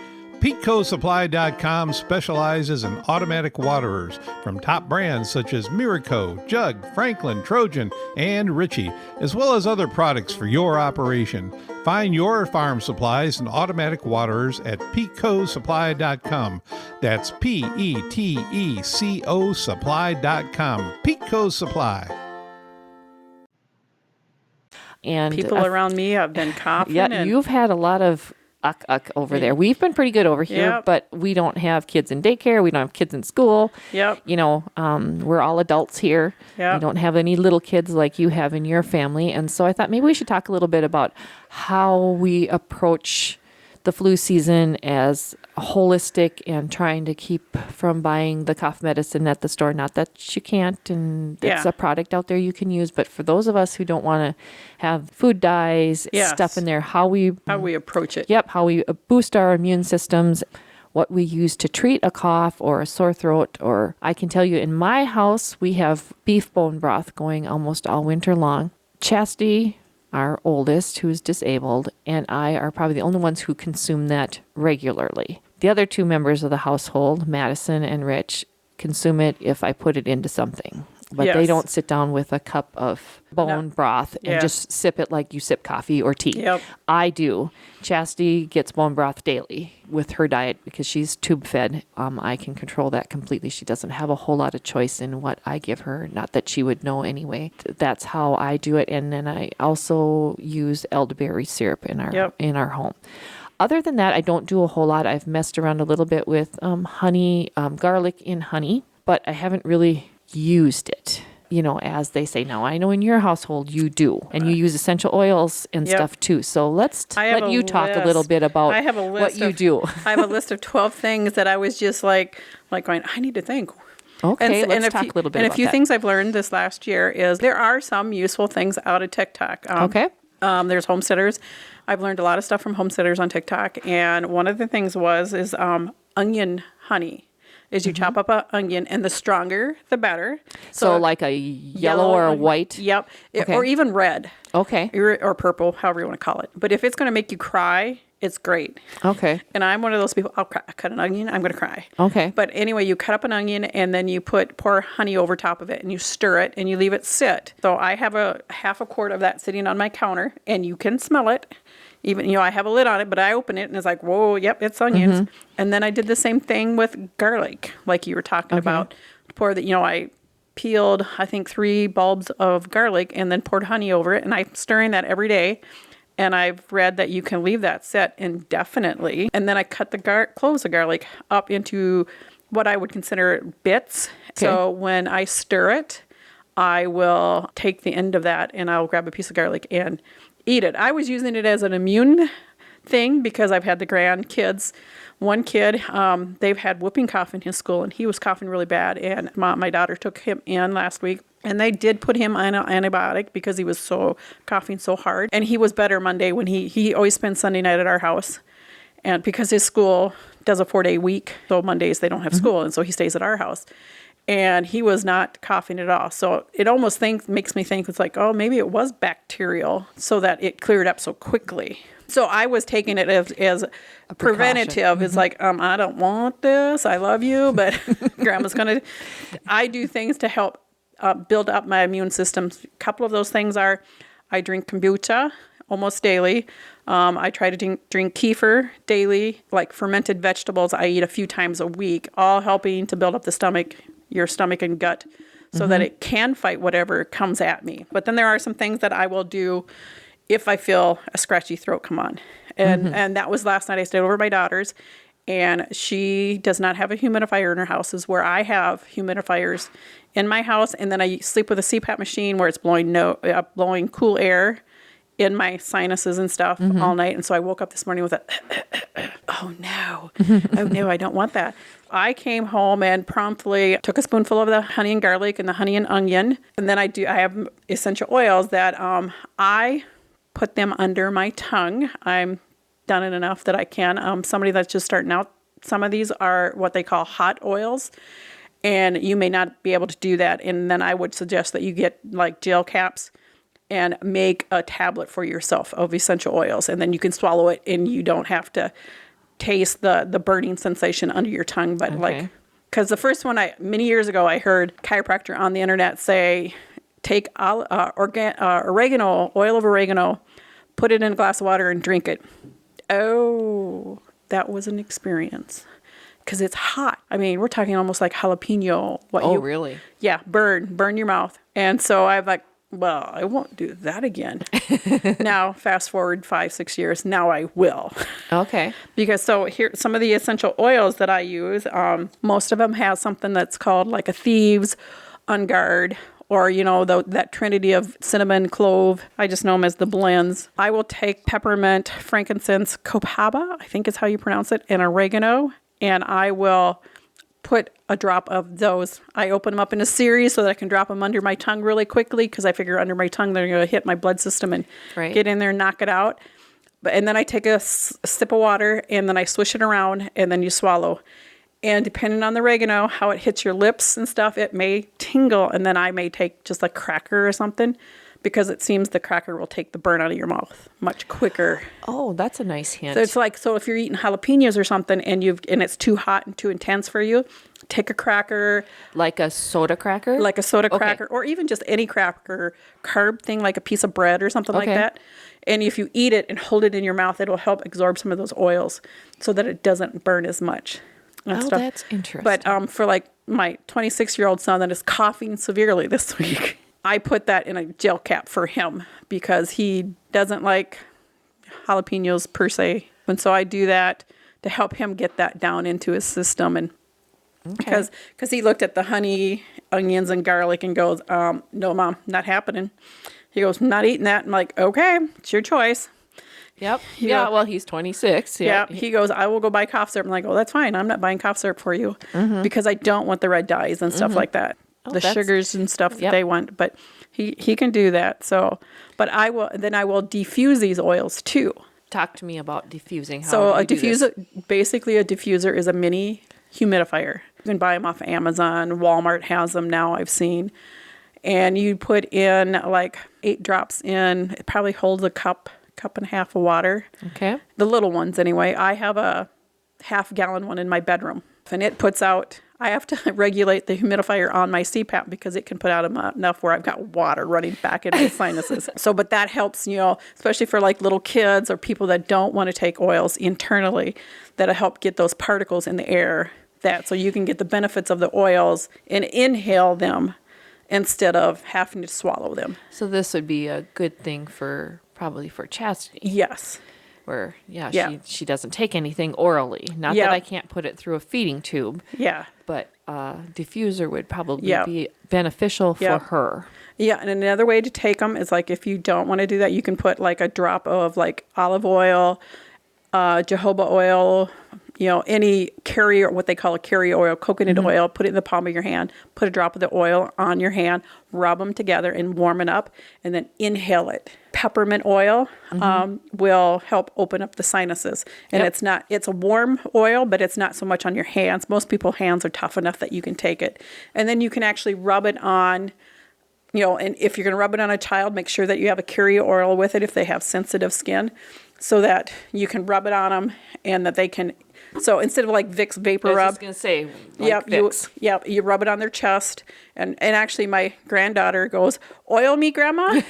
PeteCoSupply.com specializes in automatic waterers from top brands such as Miraco, Jug, Franklin, Trojan, and Ritchie, as well as other products for your operation. Find your farm supplies and automatic waterers at PeteCoSupply.com. That's PeteCo Supply.com. PeteCo Supply. And people around me have been coughing. Yeah, you've had a lot of uck over there. We've been pretty good over here, but we don't have kids in daycare. We don't have kids in school. Yep. We're all adults here. Yep. We don't have any little kids like you have in your family. And so I thought maybe we should talk a little bit about how we approach the flu season as holistic and trying to keep from buying the cough medicine at the store. Not that you can't, and it's a product out there you can use, but for those of us who don't want to have food dyes, stuff in there, how we approach it. Yep, how we boost our immune systems, what we use to treat a cough or a sore throat. Or I can tell you in my house, we have beef bone broth going almost all winter long. Chastity, our oldest, who's disabled, and I are probably the only ones who consume that regularly. The other two members of the household, Madison and Rich, consume it if I put it into something. But they don't sit down with a cup of bone broth and just sip it like you sip coffee or tea. Yep. I do. Chastity gets bone broth daily with her diet because she's tube fed. I can control that completely. She doesn't have a whole lot of choice in what I give her. Not that she would know anyway. That's how I do it. And then I also use elderberry syrup in our home. Other than that, I don't do a whole lot. I've messed around a little bit with honey, garlic in honey, but I haven't really used it, as they say now. I know in your household you do, and you use essential oils and stuff too. So let's let you talk a little bit about what you do. I have a list of 12 things that I was just like going, I need to think. Okay, let's talk a little bit about that. And a few things I've learned this last year is there are some useful things out of TikTok. There's homesteaders. I've learned a lot of stuff from homesteaders on TikTok, and one of the things is onion honey. Is you chop up an onion, and the stronger, the better. So like a yellow or a white? Yep. Or even red. Okay. Or purple, however you want to call it. But if it's going to make you cry, it's great. Okay. And I'm one of those people, I'll cut an onion, I'm going to cry. Okay. But anyway, you cut up an onion, and then you pour honey over top of it, and you stir it, and you leave it sit. So I have a half a quart of that sitting on my counter, and you can smell it. Even, I have a lid on it, but I open it and it's like, whoa, yep, it's onions. Mm-hmm. And then I did the same thing with garlic, like you were talking about. I peeled, I think, 3 bulbs of garlic and then poured honey over it. And I'm stirring that every day. And I've read that you can leave that set indefinitely. And then I cut the cloves of garlic up into what I would consider bits. Okay. So when I stir it, I will take the end of that and I'll grab a piece of garlic and eat it. I was using it as an immune thing because I've had the grandkids. One kid, they've had whooping cough in his school, and he was coughing really bad. And my daughter took him in last week, and they did put him on an antibiotic because he was coughing so hard. And he was better Monday when he always spends Sunday night at our house. And because his school does a 4-day week, so Mondays they don't have school, and so he stays at our house. And he was not coughing at all. So it almost makes me think it's like, oh, maybe it was bacterial so that it cleared up so quickly. So I was taking it as a preventative. It's like, I don't want this. I love you, but Grandma's going to. I do things to help build up my immune system. A couple of those things are I drink kombucha almost daily. I try to drink kefir daily, like fermented vegetables I eat a few times a week, all helping to build up the stomach, your stomach and gut, so that it can fight whatever comes at me. But then there are some things that I will do if I feel a scratchy throat come on. And that was last night. I stayed over at my daughter's, and she does not have a humidifier in her house, is where I have humidifiers in my house. And then I sleep with a CPAP machine where it's blowing cool air in my sinuses and stuff all night. And so I woke up this morning with a, oh no, I don't want that. I came home and promptly took a spoonful of the honey and garlic and the honey and onion. And then I have essential oils that I put them under my tongue. I'm done it enough that I can. Somebody that's just starting out, some of these are what they call hot oils. And you may not be able to do that. And then I would suggest that you get like gel caps and make a tablet for yourself of essential oils. And then you can swallow it and you don't have to taste the burning sensation under your tongue. But because the first one many years ago, I heard chiropractor on the internet say, take oregano, oil of oregano, put it in a glass of water and drink it. Oh, that was an experience. Because it's hot. I mean, we're talking almost like jalapeno. Really? Yeah, burn your mouth. And so I'm like, well, I won't do that again. Now, fast forward 5-6 years, now I will. Okay. Because so here, some of the essential oils that I use, most of them have something that's called like a thieves, on guard, or, that trinity of cinnamon, clove. I just know them as the blends. I will take peppermint, frankincense, copaiba, I think is how you pronounce it, and oregano, and I will put a drop of those. I open them up in a series so that I can drop them under my tongue really quickly, because I figure under my tongue they're going to hit my blood system and get in there and knock it out. And then I take a sip of water, and then I swish it around, and then you swallow. And depending on the oregano, how it hits your lips and stuff, it may tingle, and then I may take just a cracker or something, because it seems the cracker will take the burn out of your mouth much quicker. Oh, that's a nice hint. So it's like, so if you're eating jalapenos or something and it's too hot and too intense for you, take a cracker. Like a soda cracker? Like a soda cracker, or even just any cracker, carb thing, like a piece of bread or something like that. And if you eat it and hold it in your mouth, it'll help absorb some of those oils so that it doesn't burn as much. That's interesting. But for like my 26-year-old son that is coughing severely this week, I put that in a gel cap for him because he doesn't like jalapenos per se. And so I do that to help him get that down into his system. And because he looked at the honey, onions, and garlic and goes, no, Mom, not happening. He goes, not eating that. I'm like, okay, it's your choice. Yep. Well, he's 26. Yeah. He goes, I will go buy cough syrup. I'm like, oh, that's fine. I'm not buying cough syrup for you because I don't want the red dyes and stuff like that. The sugars and stuff that they want, but he can do that. So, but I will diffuse these oils too. Talk to me about diffusing. So a diffuser, basically a diffuser is a mini humidifier. You can buy them off Amazon. Walmart has them now, I've seen. And you put in like 8 drops in. It probably holds a cup and a half of water. Okay. The little ones anyway. I have a half-gallon one in my bedroom. And it puts out, I have to regulate the humidifier on my CPAP because it can put out enough where I've got water running back in my sinuses. But that helps, especially for like little kids or people that don't want to take oils internally, that'll help get those particles in the air, so you can get the benefits of the oils and inhale them instead of having to swallow them. So this would be a good thing probably for Chastity. Yes. Where, she doesn't take anything orally. Not that I can't put it through a feeding tube. Yeah. But diffuser would probably be beneficial for her. Yeah, and another way to take them is like if you don't want to do that, you can put like a drop of like olive oil, jojoba oil, any carrier, what they call a carrier oil, coconut oil, put it in the palm of your hand, put a drop of the oil on your hand, rub them together and warm it up, and then inhale it. Peppermint oil will help open up the sinuses. And it's a warm oil, but it's not so much on your hands. Most people's hands are tough enough that you can take it. And then you can actually rub it on, and if you're going to rub it on a child, make sure that you have a carrier oil with it if they have sensitive skin, so that you can rub it on them and that they can. So instead of like Vicks Vapor Rub. I was just going to say, like Vicks. You rub it on their chest. And actually my granddaughter goes, oil me, Grandma?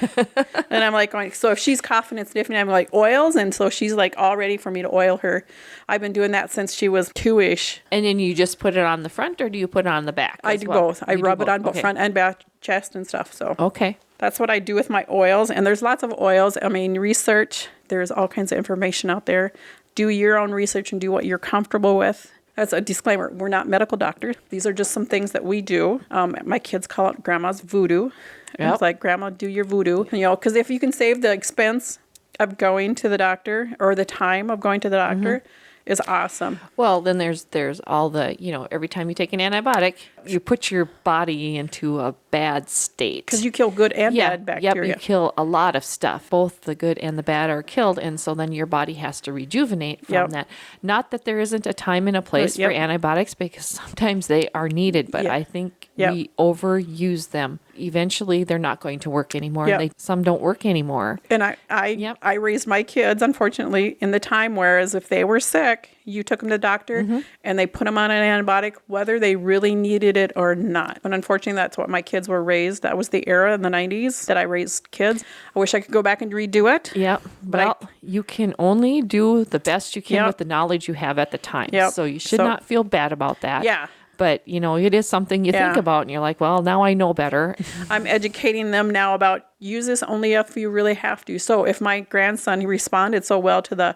And I'm like, so if she's coughing and sniffing, I'm like, oils? And so she's like all ready for me to oil her. I've been doing that since she was 2-ish. And then you just put it on the front, or do you put it on the back? I do both. I rub it on both front and back, chest and stuff. So Okay. that's what I do with my oils. And there's lots of oils. I mean, research, there's all kinds of information out there. Do your own research and do what you're comfortable with. That's a disclaimer. We're not medical doctors. These are just some things that we do. My kids call it Grandma's voodoo. Yep. It's like, Grandma, do your voodoo. Because if you can save the expense of going to the doctor or the time of going to the doctor, is awesome. Well, then there's all the, every time you take an antibiotic, you put your body into a bad state. Because you kill good and bad bacteria. Yep, you kill a lot of stuff. Both the good and the bad are killed, and so then your body has to rejuvenate from that. Not that there isn't a time and a place for antibiotics, because sometimes they are needed, but I think we overuse them. Eventually, they're not going to work anymore. Some don't work anymore. And I raised my kids, unfortunately, in the time, whereas if they were sick, you took them to the doctor and they put them on an antibiotic, whether they really needed it or not. And unfortunately, that's what my kids were raised. That was the era in the 90s that I raised kids. I wish I could go back and redo it. Yeah. But you can only do the best you can with the knowledge you have at the time. So you should not feel bad about that. Yeah. But, it is something you think about, and you're like, well, now I know better. I'm educating them now about use this only if you really have to. So if my grandson, he responded so well to the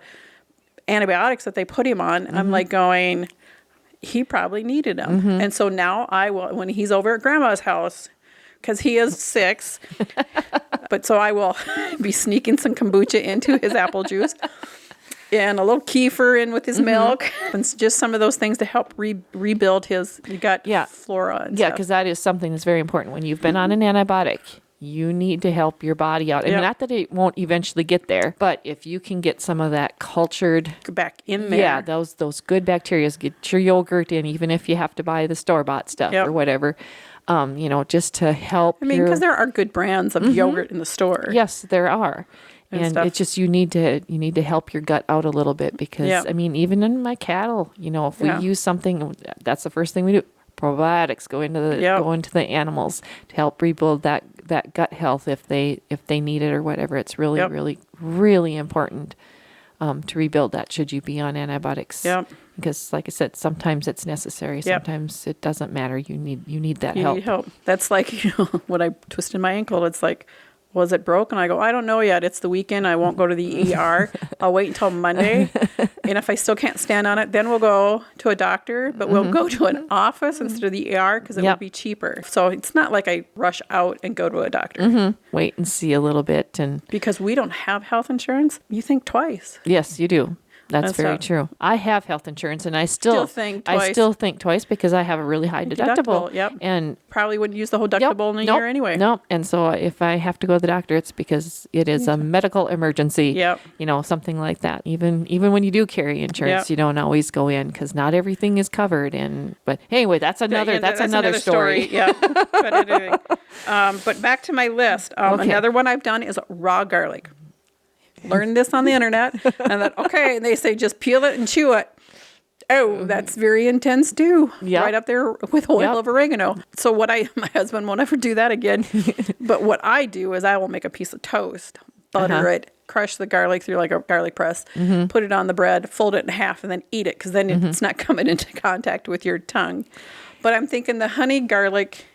antibiotics that they put him on, I'm like going, he probably needed them. And so now I will, when he's over at Grandma's house, because he is 6, but so I will be sneaking some kombucha into his apple juice. And a little kefir in with his milk. And just some of those things to help rebuild his gut flora and stuff. Because that is something that's very important. When you've been on an antibiotic, you need to help your body out. I mean, not that it won't eventually get there, but if you can get some of that cultured back in there. Yeah, those good bacteria, get your yogurt in, even if you have to buy the store-bought stuff or whatever. Just to help. I mean, because there are good brands of yogurt in the store. Yes, there are. And it's just you need to help your gut out a little bit, because I mean, even in my cattle, if we use something, that's the first thing we do. Probiotics go into the animals to help rebuild that gut health if they need it or whatever. It's really really really important to rebuild that. Should you be on antibiotics? Because like I said, sometimes it's necessary. Sometimes it doesn't matter. You need that help. You need help. That's like when I twisted my ankle. It's like, was it broke? And I go, I don't know yet. It's the weekend. I won't go to the ER. I'll wait until Monday. And if I still can't stand on it, then we'll go to a doctor. But we'll go to an office instead of the ER, because it would be cheaper. So it's not like I rush out and go to a doctor. Wait and see a little bit. And because we don't have health insurance, you think twice. Yes, you do. That's very true. I have health insurance, and I still think twice because I have a really high deductible. And probably wouldn't use the whole deductible in a year anyway. And so if I have to go to the doctor, it's because it is a medical emergency. Something like that. Even when you do carry insurance, you don't always go in because not everything is covered. But anyway, that's another story. But back to my list. Another one I've done is raw garlic. Learned this on the internet, and that and they say just peel it and chew it. Oh, that's very intense too. Right up there with oil of oregano. So my husband won't ever do that again. But what I do is I will make a piece of toast, butter it, crush the garlic through like a garlic press, put it on the bread, fold it in half, and then eat it, because then it's not coming into contact with your tongue. But I'm thinking the honey garlic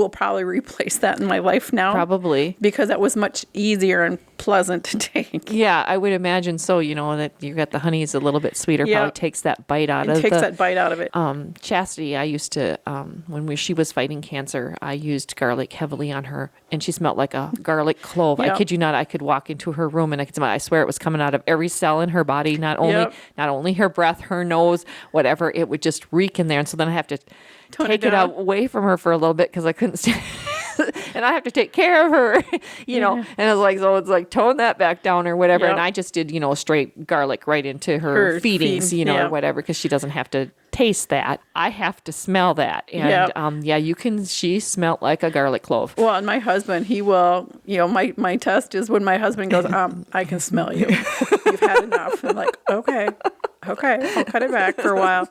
will probably replace that in my life now. Probably. Because that was much easier and pleasant to take. Yeah, I would imagine so. You know, that you got the honey is a little bit sweeter. Yeah. Probably takes that bite out of It takes that bite out of it. Chastity, I used to, when she was fighting cancer, I used garlic heavily on her, and she smelled like a garlic clove. Yep. I kid you not, I could walk into her room and I could smell, I swear it was coming out of every cell in her body, not only her breath, her nose, whatever, it would just reek in there. And so then I have to take it away from her for a little bit because I couldn't stand and I have to take care of her, you know, and it's like tone that back down or whatever. Yep. And I just did, straight garlic right into her feedings, or whatever, because she doesn't have to taste that. I have to smell that. And she smelled like a garlic clove. Well, and my husband, he will, my test is when my husband goes, I can smell you. You've had enough. I'm like, okay, I'll cut it back for a while.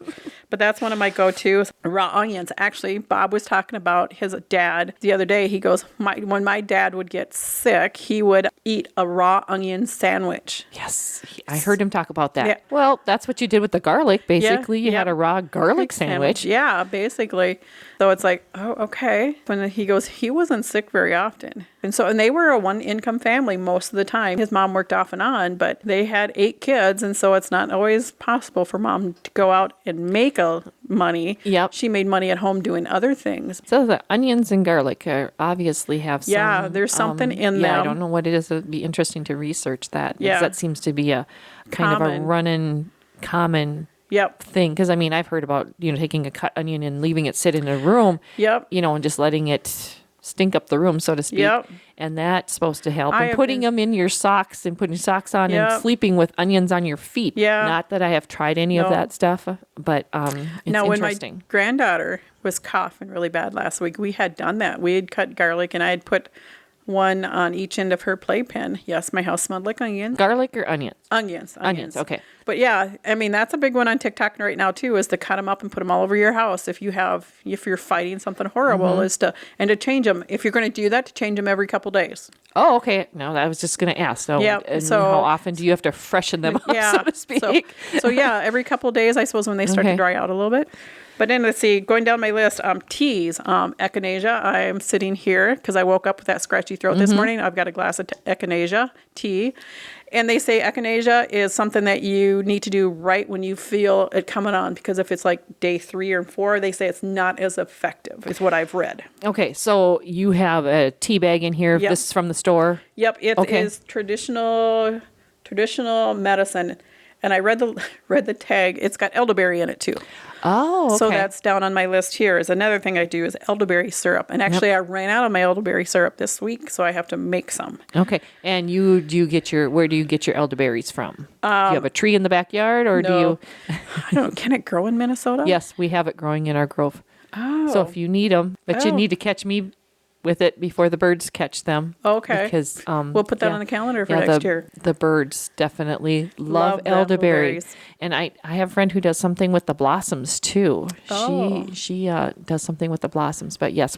But that's one of my go-tos. Raw onions. Actually, Bob was talking about his dad the other day. He goes, when my dad would get sick, he would eat a raw onion sandwich. Yes, I heard him talk about that. Yeah. Well, that's what you did with the garlic. Basically, you had a raw garlic sandwich. Yeah, basically. So it's like, oh, okay. When he goes, he wasn't sick very often. And they were a one-income family most of the time. His mom worked off and on, but they had 8 kids, and so it's not always possible for mom to go out and make money. Yep. She made money at home doing other things. So the onions and garlic obviously have some... Yeah, there's something in them. Yeah, I don't know what it is. It would be interesting to research that. Yeah. That seems to be a kind of a running common... Yep. thing, because I've heard about taking a cut onion and leaving it sit in a room. Yep. And just letting it stink up the room, so to speak. Yep. And that's supposed to help. And putting them in your socks and putting socks on and sleeping with onions on your feet. Yeah. Not that I have tried any of that stuff, but it's now, interesting. When my granddaughter was coughing really bad last week, we had done that. We had cut garlic, and I had put one on each end of her playpen. Yes, my house smelled like onions. Garlic or onions? Onions. Okay. But yeah, that's a big one on TikTok right now too, is to cut them up and put them all over your house. If you're fighting something horrible, is to change them. If you're going to do that, to change them every couple days. Oh, okay. No, I was just going to ask. So, so how often do you have to freshen them up, so to speak? So every couple of days, I suppose, when they start to dry out a little bit. But then let's see, going down my list, teas, echinacea. I'm sitting here because I woke up with that scratchy throat this morning. I've got a glass of echinacea tea. And they say echinacea is something that you need to do right when you feel it coming on, because if it's like day 3 or 4, they say it's not as effective, is what I've read. Okay, so you have a tea bag in here. Yep. This is from the store? Yep, it is traditional medicine. And I read the tag. It's got elderberry in it too. Oh, okay. So that's down on my list here. Is another thing I do is elderberry syrup. And actually, I ran out of my elderberry syrup this week, so I have to make some. Okay. And where do you get your elderberries from? Do you have a tree in the backyard, or do you? I don't know. Can it grow in Minnesota? Yes, we have it growing in our grove. Oh. So if you need them, but you need to catch me with it before the birds catch them. Okay. Because we'll put that on the calendar for next year. The birds definitely love elderberry. And I have a friend who does something with the blossoms too. Oh. She does something with the blossoms. But yes,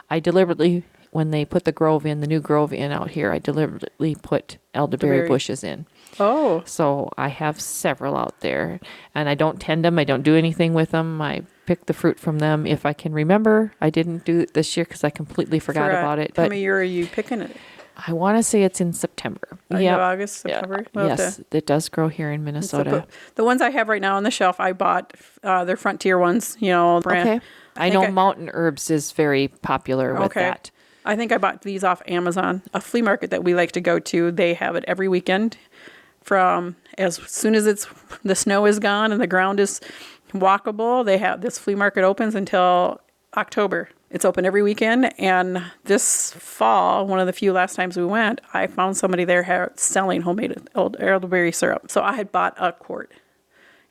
I deliberately, when they put the new grove in out here, I deliberately put elderberry bushes in. Oh. So I have several out there, and I don't tend them. I don't do anything with them. I pick the fruit from them if I can remember. I didn't do it this year because I completely forgot about it. But how many year are you picking it? I want to say it's in September. Yeah, August, September. Yeah. Yes, it does grow here in Minnesota. The ones I have right now on the shelf, I bought their Frontier ones. Brand. Okay. I know Mountain Herbs is very popular with that. I think I bought these off Amazon, a flea market that we like to go to. They have it every weekend. From as soon as the snow is gone and the ground is walkable, they have this flea market opens until October. It's open every weekend, and this fall, one of the few last times we went, I found somebody there selling homemade elderberry syrup. So I had bought a quart.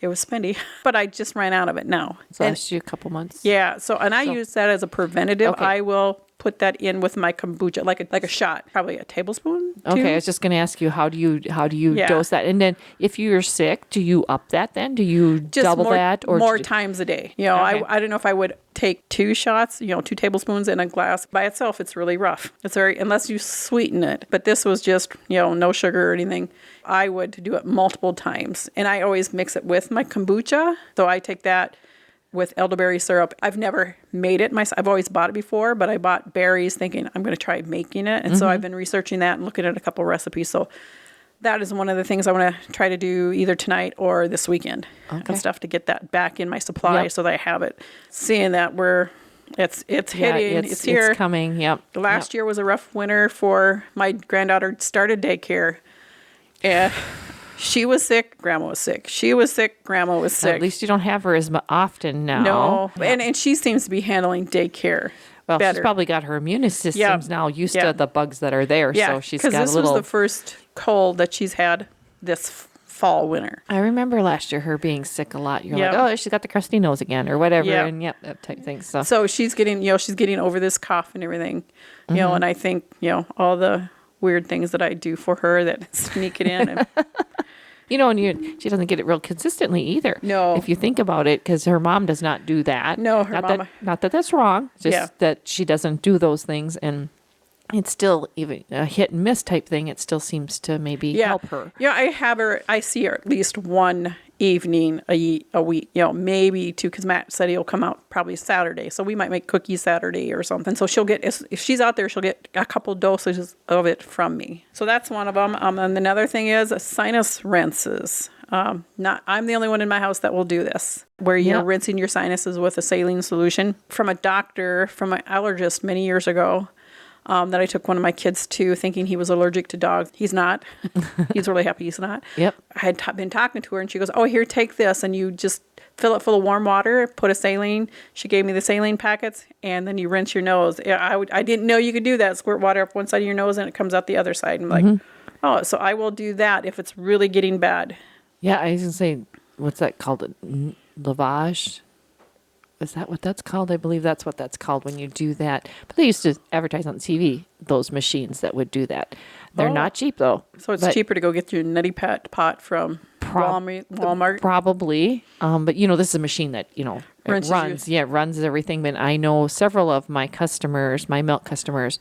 It was spendy, but I just ran out of it now. So lasts you a couple months. Yeah. I use that as a preventative. Okay. I will put that in with my kombucha, like a shot, probably a tablespoon. Okay, I was just going to ask you, how do you dose that? And then if you're sick, do you up that then? Do you just double that? Or more times a day. Okay. I don't know if I would take 2 shots, 2 tablespoons in a glass. By itself, it's really rough. It's unless you sweeten it. But this was just, no sugar or anything. I would do it multiple times. And I always mix it with my kombucha. So I take that with elderberry syrup. I've never made it myself. I've always bought it before, but I bought berries thinking I'm going to try making it. And so I've been researching that and looking at a couple recipes. So that is one of the things I want to try to do either tonight or this weekend and stuff to get that back in my supply so that I have it. Seeing that it's hitting, it's here. It's coming, yep. Last year was a rough winter for my granddaughter started daycare. And she was sick, Grandma was sick. She was sick, Grandma was sick. At least you don't have her as often now. No, and she seems to be handling daycare better. She's probably got her immune systems now used to the bugs that are there, so she's got a little... because this was the first cold that she's had this fall, winter. I remember last year her being sick a lot. You're like, oh, she's got the crusty nose again or whatever, and that type thing. So she's getting over this cough and everything, you know, and I think, all the weird things that I do for her that sneak it in. And, and she doesn't get it real consistently either. No. If you think about it, because her mom does not do that. No, her mama. Not that that's wrong, just that she doesn't do those things. And it's still even a hit and miss type thing. It still seems to maybe help her. Yeah, I see her at least one evening a week, maybe two, because Matt said he'll come out probably Saturday. So we might make cookies Saturday or something. So she'll get, if she's out there, she'll get a couple dosages of it from me. So that's one of them. And another thing is sinus rinses. I'm the only one in my house that will do this, where you're rinsing your sinuses with a saline solution. From an allergist many years ago, that I took one of my kids to, thinking he was allergic to dogs. He's not. He's really happy he's not. Yep. I had been talking to her, and she goes, "Oh, here, take this," and you just fill it full of warm water, put a saline. She gave me the saline packets, and then you rinse your nose. I didn't know you could do that. Squirt water up one side of your nose, and it comes out the other side. I'm like, oh, so I will do that if it's really getting bad. Yeah, I was going to say, what's that called? Lavage? Is that what that's called? I believe that's what that's called when you do that. But they used to advertise on TV, those machines that would do that. They're not cheap, though. So it's cheaper to go get your neti pot from Walmart? Probably. But, this is a machine that, it runs. Yeah, it runs everything. But I know several of my customers, my milk customers,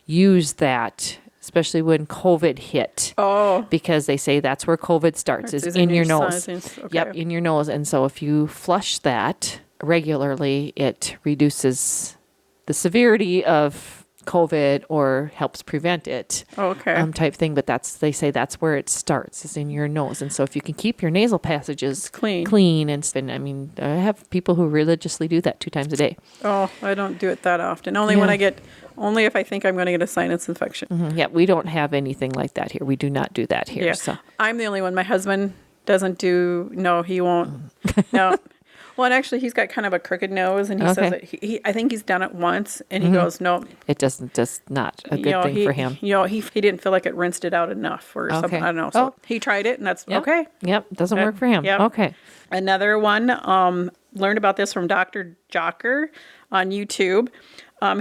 use that, especially when COVID hit. Oh. Because they say that's where COVID starts, is in your nose. Okay. Yep, in your nose. And so if you flush that regularly, it reduces the severity of COVID or helps prevent it. Type thing. But they say that's where it starts, is in your nose. And so if you can keep your nasal passages clean and I have people who religiously do that 2 times a day. Oh, I don't do it that often. Only if I think I'm going to get a sinus infection. Mm-hmm. Yeah, we don't have anything like that here. We do not do that here. Yeah. So I'm the only one. My husband doesn't do. No, he won't. No. Well, and actually, he's got kind of a crooked nose, and he says that I think he's done it once, and he goes, no. It just not a good thing for him. He didn't feel like it rinsed it out enough or something. I don't know. So he tried it, and that's okay. Yep, doesn't work for him. Yep. Okay. Another one, learned about this from Dr. Jocker on YouTube.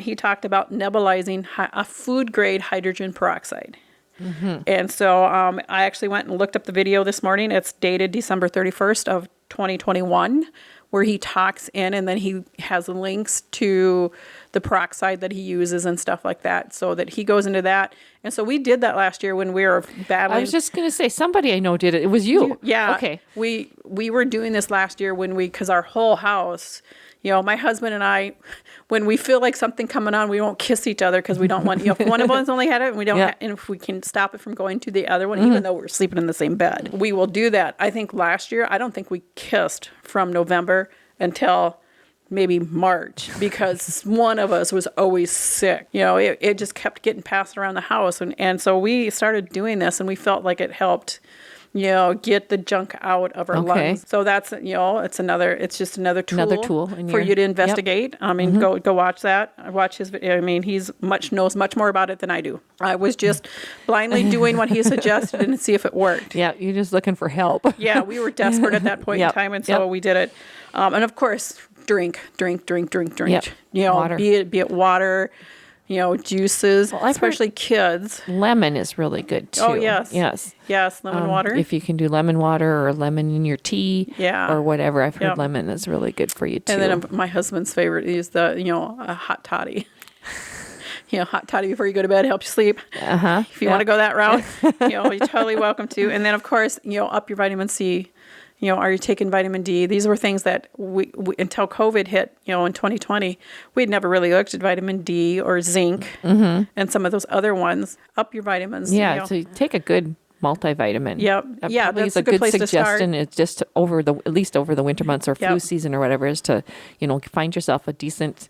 He talked about nebulizing a food-grade hydrogen peroxide. Mm-hmm. And so I actually went and looked up the video this morning. It's dated December 31st of 2021, where he talks in, and then he has links to the peroxide that he uses and stuff like that, so that he goes into that. And so we did that last year when we were battling. I was just going to say, somebody I know did it. It was you. Yeah. Okay. We were doing this last year because our whole house, my husband and I, when we feel like something coming on, we won't kiss each other because we don't want, if one of us only had it, and we don't, and if we can stop it from going to the other one, even though we're sleeping in the same bed, we will do that. I think last year, I don't think we kissed from November until maybe March, because one of us was always sick. It just kept getting passed around the house. And so we started doing this, and we felt like it helped, get the junk out of our lungs. So that's, it's just another tool for you to investigate. Yep. Go watch that. Watch his video. He knows much more about it than I do. I was just blindly doing what he suggested and see if it worked. Yeah, you're just looking for help. Yeah, we were desperate at that point in time, and so we did it. And of course, drink. Yep. Water. Be it water, juices, especially kids. Lemon is really good too. Oh, yes. Yes, lemon water. If you can do lemon water or lemon in your tea or whatever, I've heard lemon is really good for you too. And then my husband's favorite is a hot toddy. Hot toddy before you go to bed helps you sleep. If you want to go that route, you're totally welcome to. And then, of course, up your vitamin C. Are you taking vitamin D? These were things that we until COVID hit, in 2020, we'd never really looked at vitamin D or zinc and some of those other ones. Up your vitamins. Yeah, so you take a good multivitamin. Yep. That Yeah, probably that's is a a good good place to start. suggestion. It's just at least over the winter months or flu Yep. season or whatever, is to, find yourself a decent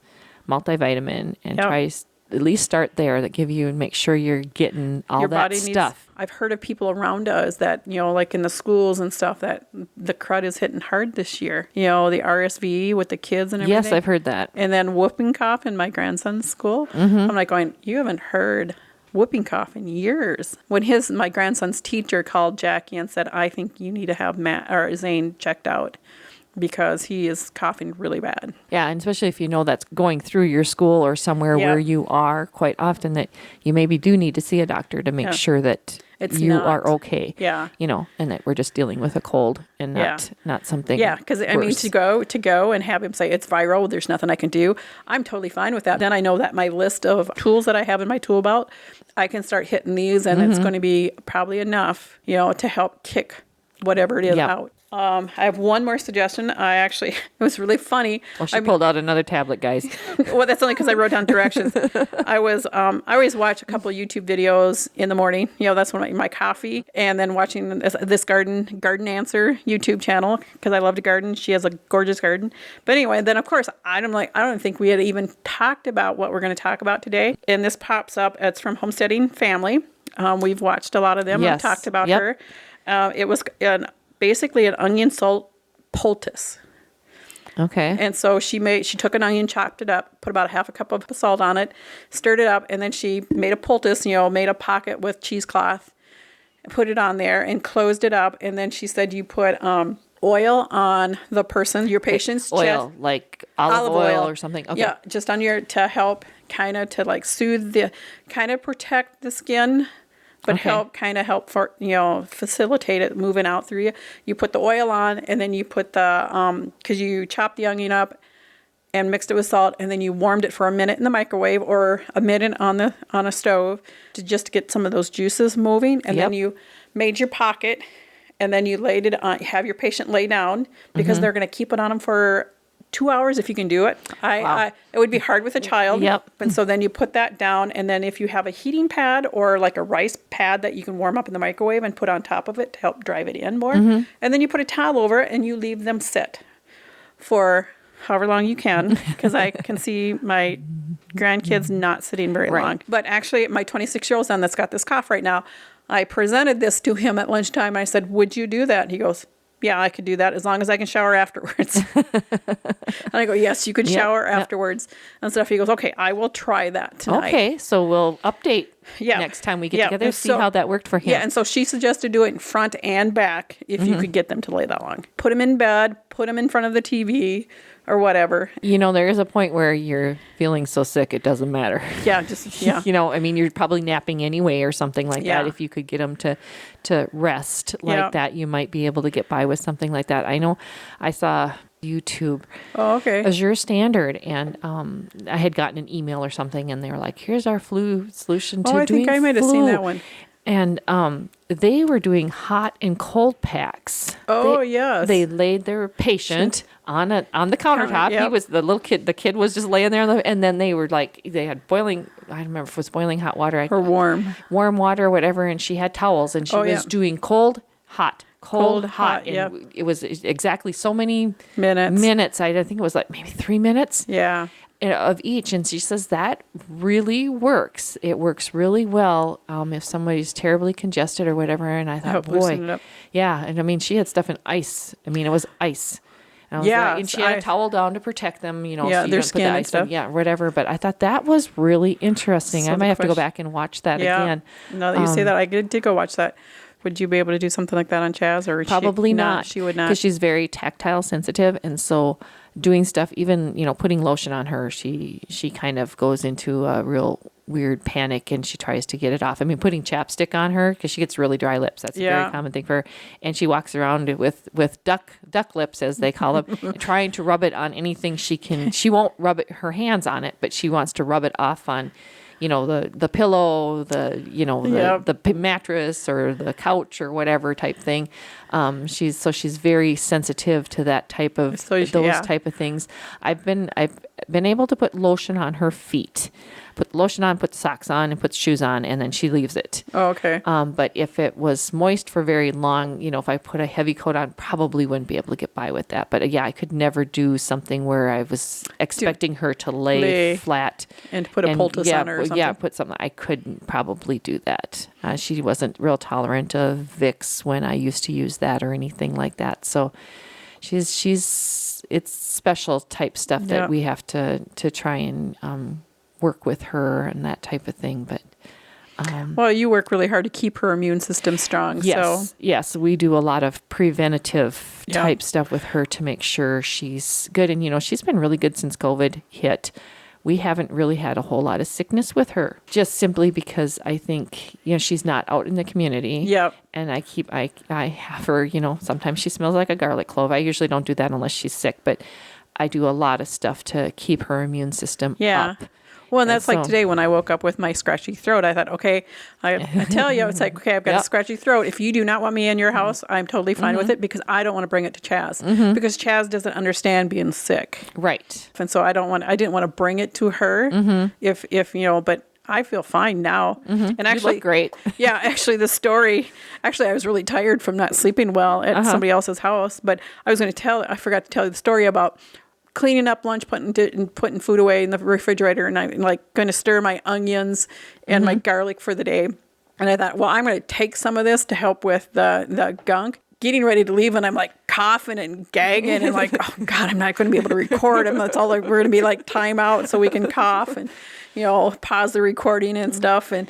multivitamin and Yep. try at least start there, that give you and make sure you're getting all Your that body stuff. I've heard of people around us that, like in the schools and stuff, that the crud is hitting hard this year. The RSV with the kids and everything. Yes, I've heard that. And then whooping cough in my grandson's school. Mm-hmm. I'm like going, you haven't heard whooping cough in years. When my grandson's teacher called Jackie and said, I think you need to have Zane checked out because he is coughing really bad. Yeah, and especially if that's going through your school or somewhere Yep. where you are, quite often that you maybe do need to see a doctor to make Yeah. sure that you not. are okay. Yeah. And that we're just dealing with a cold and not something. Yeah, because worse. to go and have him say it's viral, there's nothing I can do. I'm totally fine with that. Then I know that my list of tools that I have in my tool belt, I can start hitting these, and it's going to be probably enough, to help kick whatever it is Yep. out. I have one more suggestion. It was really funny. Well, she pulled out another tablet, guys. Well, that's only because I wrote down directions. I always watch a couple of YouTube videos in the morning. That's when my coffee, and then watching this garden answer YouTube channel because I love to garden. She has a gorgeous garden. But anyway, then of course I don't think we had even talked about what we're going to talk about today. And this pops up. It's from Homesteading Family. We've watched a lot of them. Yes. I've talked about Yep. her. It was basically an onion salt poultice. Okay. And so she took an onion, chopped it up, put about a half a cup of salt on it, stirred it up, and then she made a poultice, made a pocket with cheesecloth, put it on there and closed it up. And then she said you put oil on your patient's oil, chest. like olive oil or something. Okay. Yeah, just on to help kind of to like soothe kind of protect the skin. But Okay. help for, facilitate it moving out through you. You put the oil on, and then you put because you chopped the onion up and mixed it with salt, and then you warmed it for a minute in the microwave or a minute on a stove to just get some of those juices moving. And then you made your pocket, and then you laid it on, have your patient lay down because they're going to keep it on them for 2 hours if you can do it. It would be hard with a child. Yep. And so then you put that down, and then if you have a heating pad or like a rice pad that you can warm up in the microwave and put on top of it to help drive it in more, and then you put a towel over it and you leave them sit for however long you can, because I can see my grandkids not sitting very long. But actually, my 26-year-old son that's got this cough right now, I presented this to him at lunchtime. I said, would you do that? And he goes, yeah, I could do that as long as I can shower afterwards. And I go, yes, you could shower afterwards and stuff. He goes, okay, I will try that tonight. Okay, so we'll update next time we get together, and see how that worked for him. Yeah, and so she suggested do it in front and back if you could get them to lay that long. Put them in bed, put them in front of the TV or whatever. There is a point where you're feeling so sick it doesn't matter. Yeah, just, yeah. You're probably napping anyway or something like Yeah. that. If you could get them to rest like that, you might be able to get by with something like that. I know I saw YouTube Oh, okay. Azure Standard, and I had gotten an email or something, and they were like, here's our flu solution to I doing think I might have seen flu." that one. And they were doing hot and cold packs. Oh, yes. They laid their patient on the countertop. Yep. He was the little kid. The kid was just laying there, and then they were like, they had boiling. I don't remember if it was boiling hot water Or warm. warm water or whatever. And she had towels, and she was doing cold, hot. Cold, hot. And yep. it was exactly so many Minutes. I think it was like maybe 3 minutes Yeah. of each. And she says that really works. It works really well if somebody's terribly congested or whatever. And I thought, Help loosen it boy, up. yeah. And I mean, she had stuff in ice. I mean, it was ice. And I was Yeah, like, and she had a towel down to prect them, Yeah, so you their don't put skin the and ice in, stuff. yeah, whatever. But I thought that was really interesting. So I the might have to go question- back and watch that Yeah. again. Now that you say that, I did go watch that. Would you be able to do something like that on Chaz? Or Probably not. She would not. Because she's very tactile sensitive. And so doing stuff, even, putting lotion on her, she kind of goes into a real weird panic and she tries to get it off. I mean, putting chapstick on her because she gets really dry lips. That's a very common thing for her. And she walks around with duck lips, as they call them, trying to rub it on anything she can. She won't rub her hands on it, but she wants to rub it off on the pillow, the mattress or the couch or whatever type thing. She's very sensitive to that type of type of things. I've been able to put lotion on her feet. Put lotion on, put socks on, and put shoes on, and then she leaves it. Oh, okay. But if it was moist for very long, if I put a heavy coat on, probably wouldn't be able to get by with that. But I could never do something where I was expecting her to lay flat. And put a poultice on her or something. Yeah, put something. I couldn't probably do that. She wasn't real tolerant of Vicks when I used to use that or anything like that. So it's special type stuff that we have to try and work with her and that type of thing. But well, you work really hard to keep her immune system strong. Yes, we do a lot of preventative type stuff with her to make sure she's good. And she's been really good since COVID hit. We haven't really had a whole lot of sickness with her, just simply because I think she's not out in the community. Yep. And I have her. Sometimes she smells like a garlic clove. I usually don't do that unless she's sick, but I do a lot of stuff to keep her immune system up. Well, and that's like today when I woke up with my scratchy throat, I thought, okay, I tell you, it's like, okay, I've got a scratchy throat. If you do not want me in your house, I'm totally fine with it because I don't want to bring it to Chaz because Chaz doesn't understand being sick. Right. And so I didn't want to bring it to her if but I feel fine now. And actually, you look great. Yeah, actually the story, I was really tired from not sleeping well at somebody else's house, but I forgot to tell you the story about cleaning up lunch, putting food away in the refrigerator, and I'm like going to stir my onions and my garlic for the day. And I thought, well, I'm going to take some of this to help with the gunk. Getting ready to leave, and I'm like coughing and gagging, and like, oh God, I'm not going to be able to record. That's all. We're going to be like time out so we can cough and pause the recording and stuff. And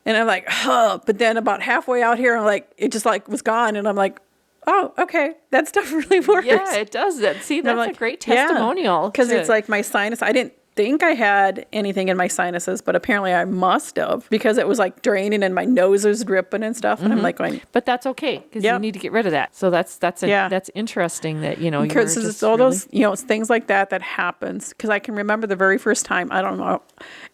I'm like, huh. But then about halfway out here, I'm like, it just like was gone, and I'm like, oh, okay, that stuff really works. Yeah, it does. That's a great testimonial. Because it's like my sinus. I didn't think I had anything in my sinuses, but apparently I must have because it was like draining and my nose was dripping and stuff. And I'm like going, but that's okay because you need to get rid of that. So that's interesting that because it's all those it's things like that happens. Because I can remember the very first time. I don't know,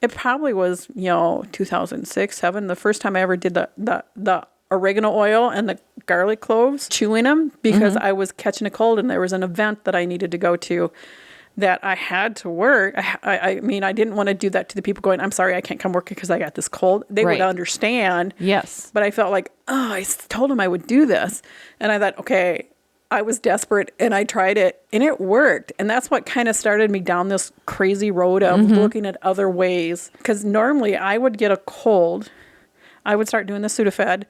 it probably was 2006, 2007. The first time I ever did the oregano oil and the garlic cloves, chewing them because I was catching a cold and there was an event that I needed to go to that I had to work. I mean, I didn't want to do that to the people going, I'm sorry, I can't come work because I got this cold. They would understand. Yes. But I felt like, I told them I would do this. And I thought, okay, I was desperate and I tried it and it worked. And that's what kind of started me down this crazy road of looking at other ways. Because normally I would get a cold. I would start doing the Sudafed,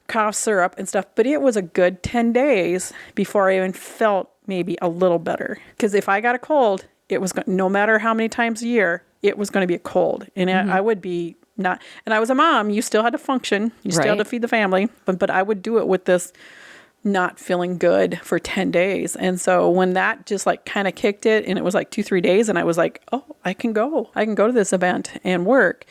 cough syrup and stuff. But it was a good 10 days before I even felt maybe a little better. Because if I got a cold, it was no matter how many times a year, it was going to be a cold. And I would be not, and I was a mom, you still had to function, you still had to feed the family, but I would do it with this not feeling good for 10 days. And so when that just like kind of kicked it and it was like 2-3 days and I was like, oh, I can go to this event and work.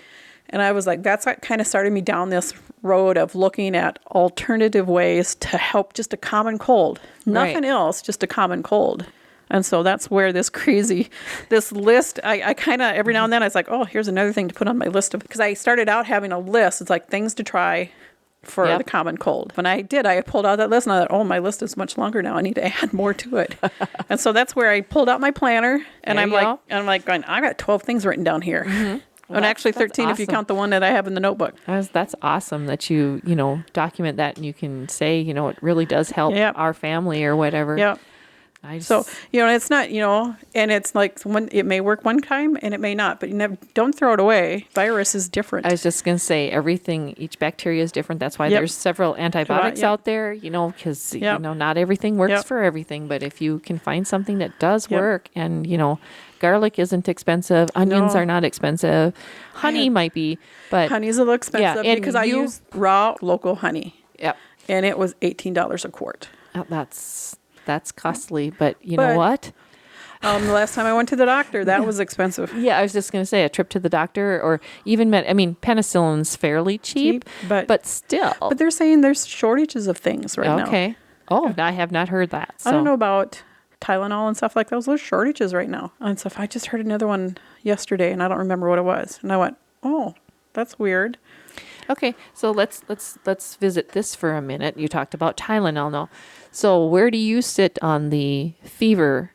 And I was like, that's what kind of started me down this road of looking at alternative ways to help just a common cold. Nothing else, just a common cold. And so that's where this list, I kind of, every now and then I was like, oh, here's another thing to put on my list of, because I started out having a list. It's like things to try for the common cold. When I did, I pulled out that list and I thought, oh, my list is much longer now. I need to add more to it. And so that's where I pulled out my planner and I'm like going, I got 12 things written down here. Mm-hmm. Well, and actually 13 awesome. If you count the one that I have in the notebook. That's awesome that you document that and you can say, it really does help our family or whatever. Yep. So, it's not, and it's like it may work one time and it may not, but don't throw it away. Virus is different. I was just going to say each bacteria is different. That's why there's several antibiotics out there, because, not everything works for everything. But if you can find something that does work and, garlic isn't expensive. Onions are not expensive. Honey might be, but honey's a little expensive because I use raw local honey. Yep. And it was $18 a quart. Oh, that's costly, but you know what? The last time I went to the doctor, that was expensive. Yeah, I was just going to say a trip to the doctor or even penicillin's fairly cheap, but still. But they're saying there's shortages of things right now. Okay. Oh, I have not heard that. So. I don't know about Tylenol and stuff like those. There's shortages right now. And so I just heard another one yesterday and I don't remember what it was. And I went, oh, that's weird. Okay, so let's visit this for a minute. You talked about Tylenol now. So where do you sit on the fever?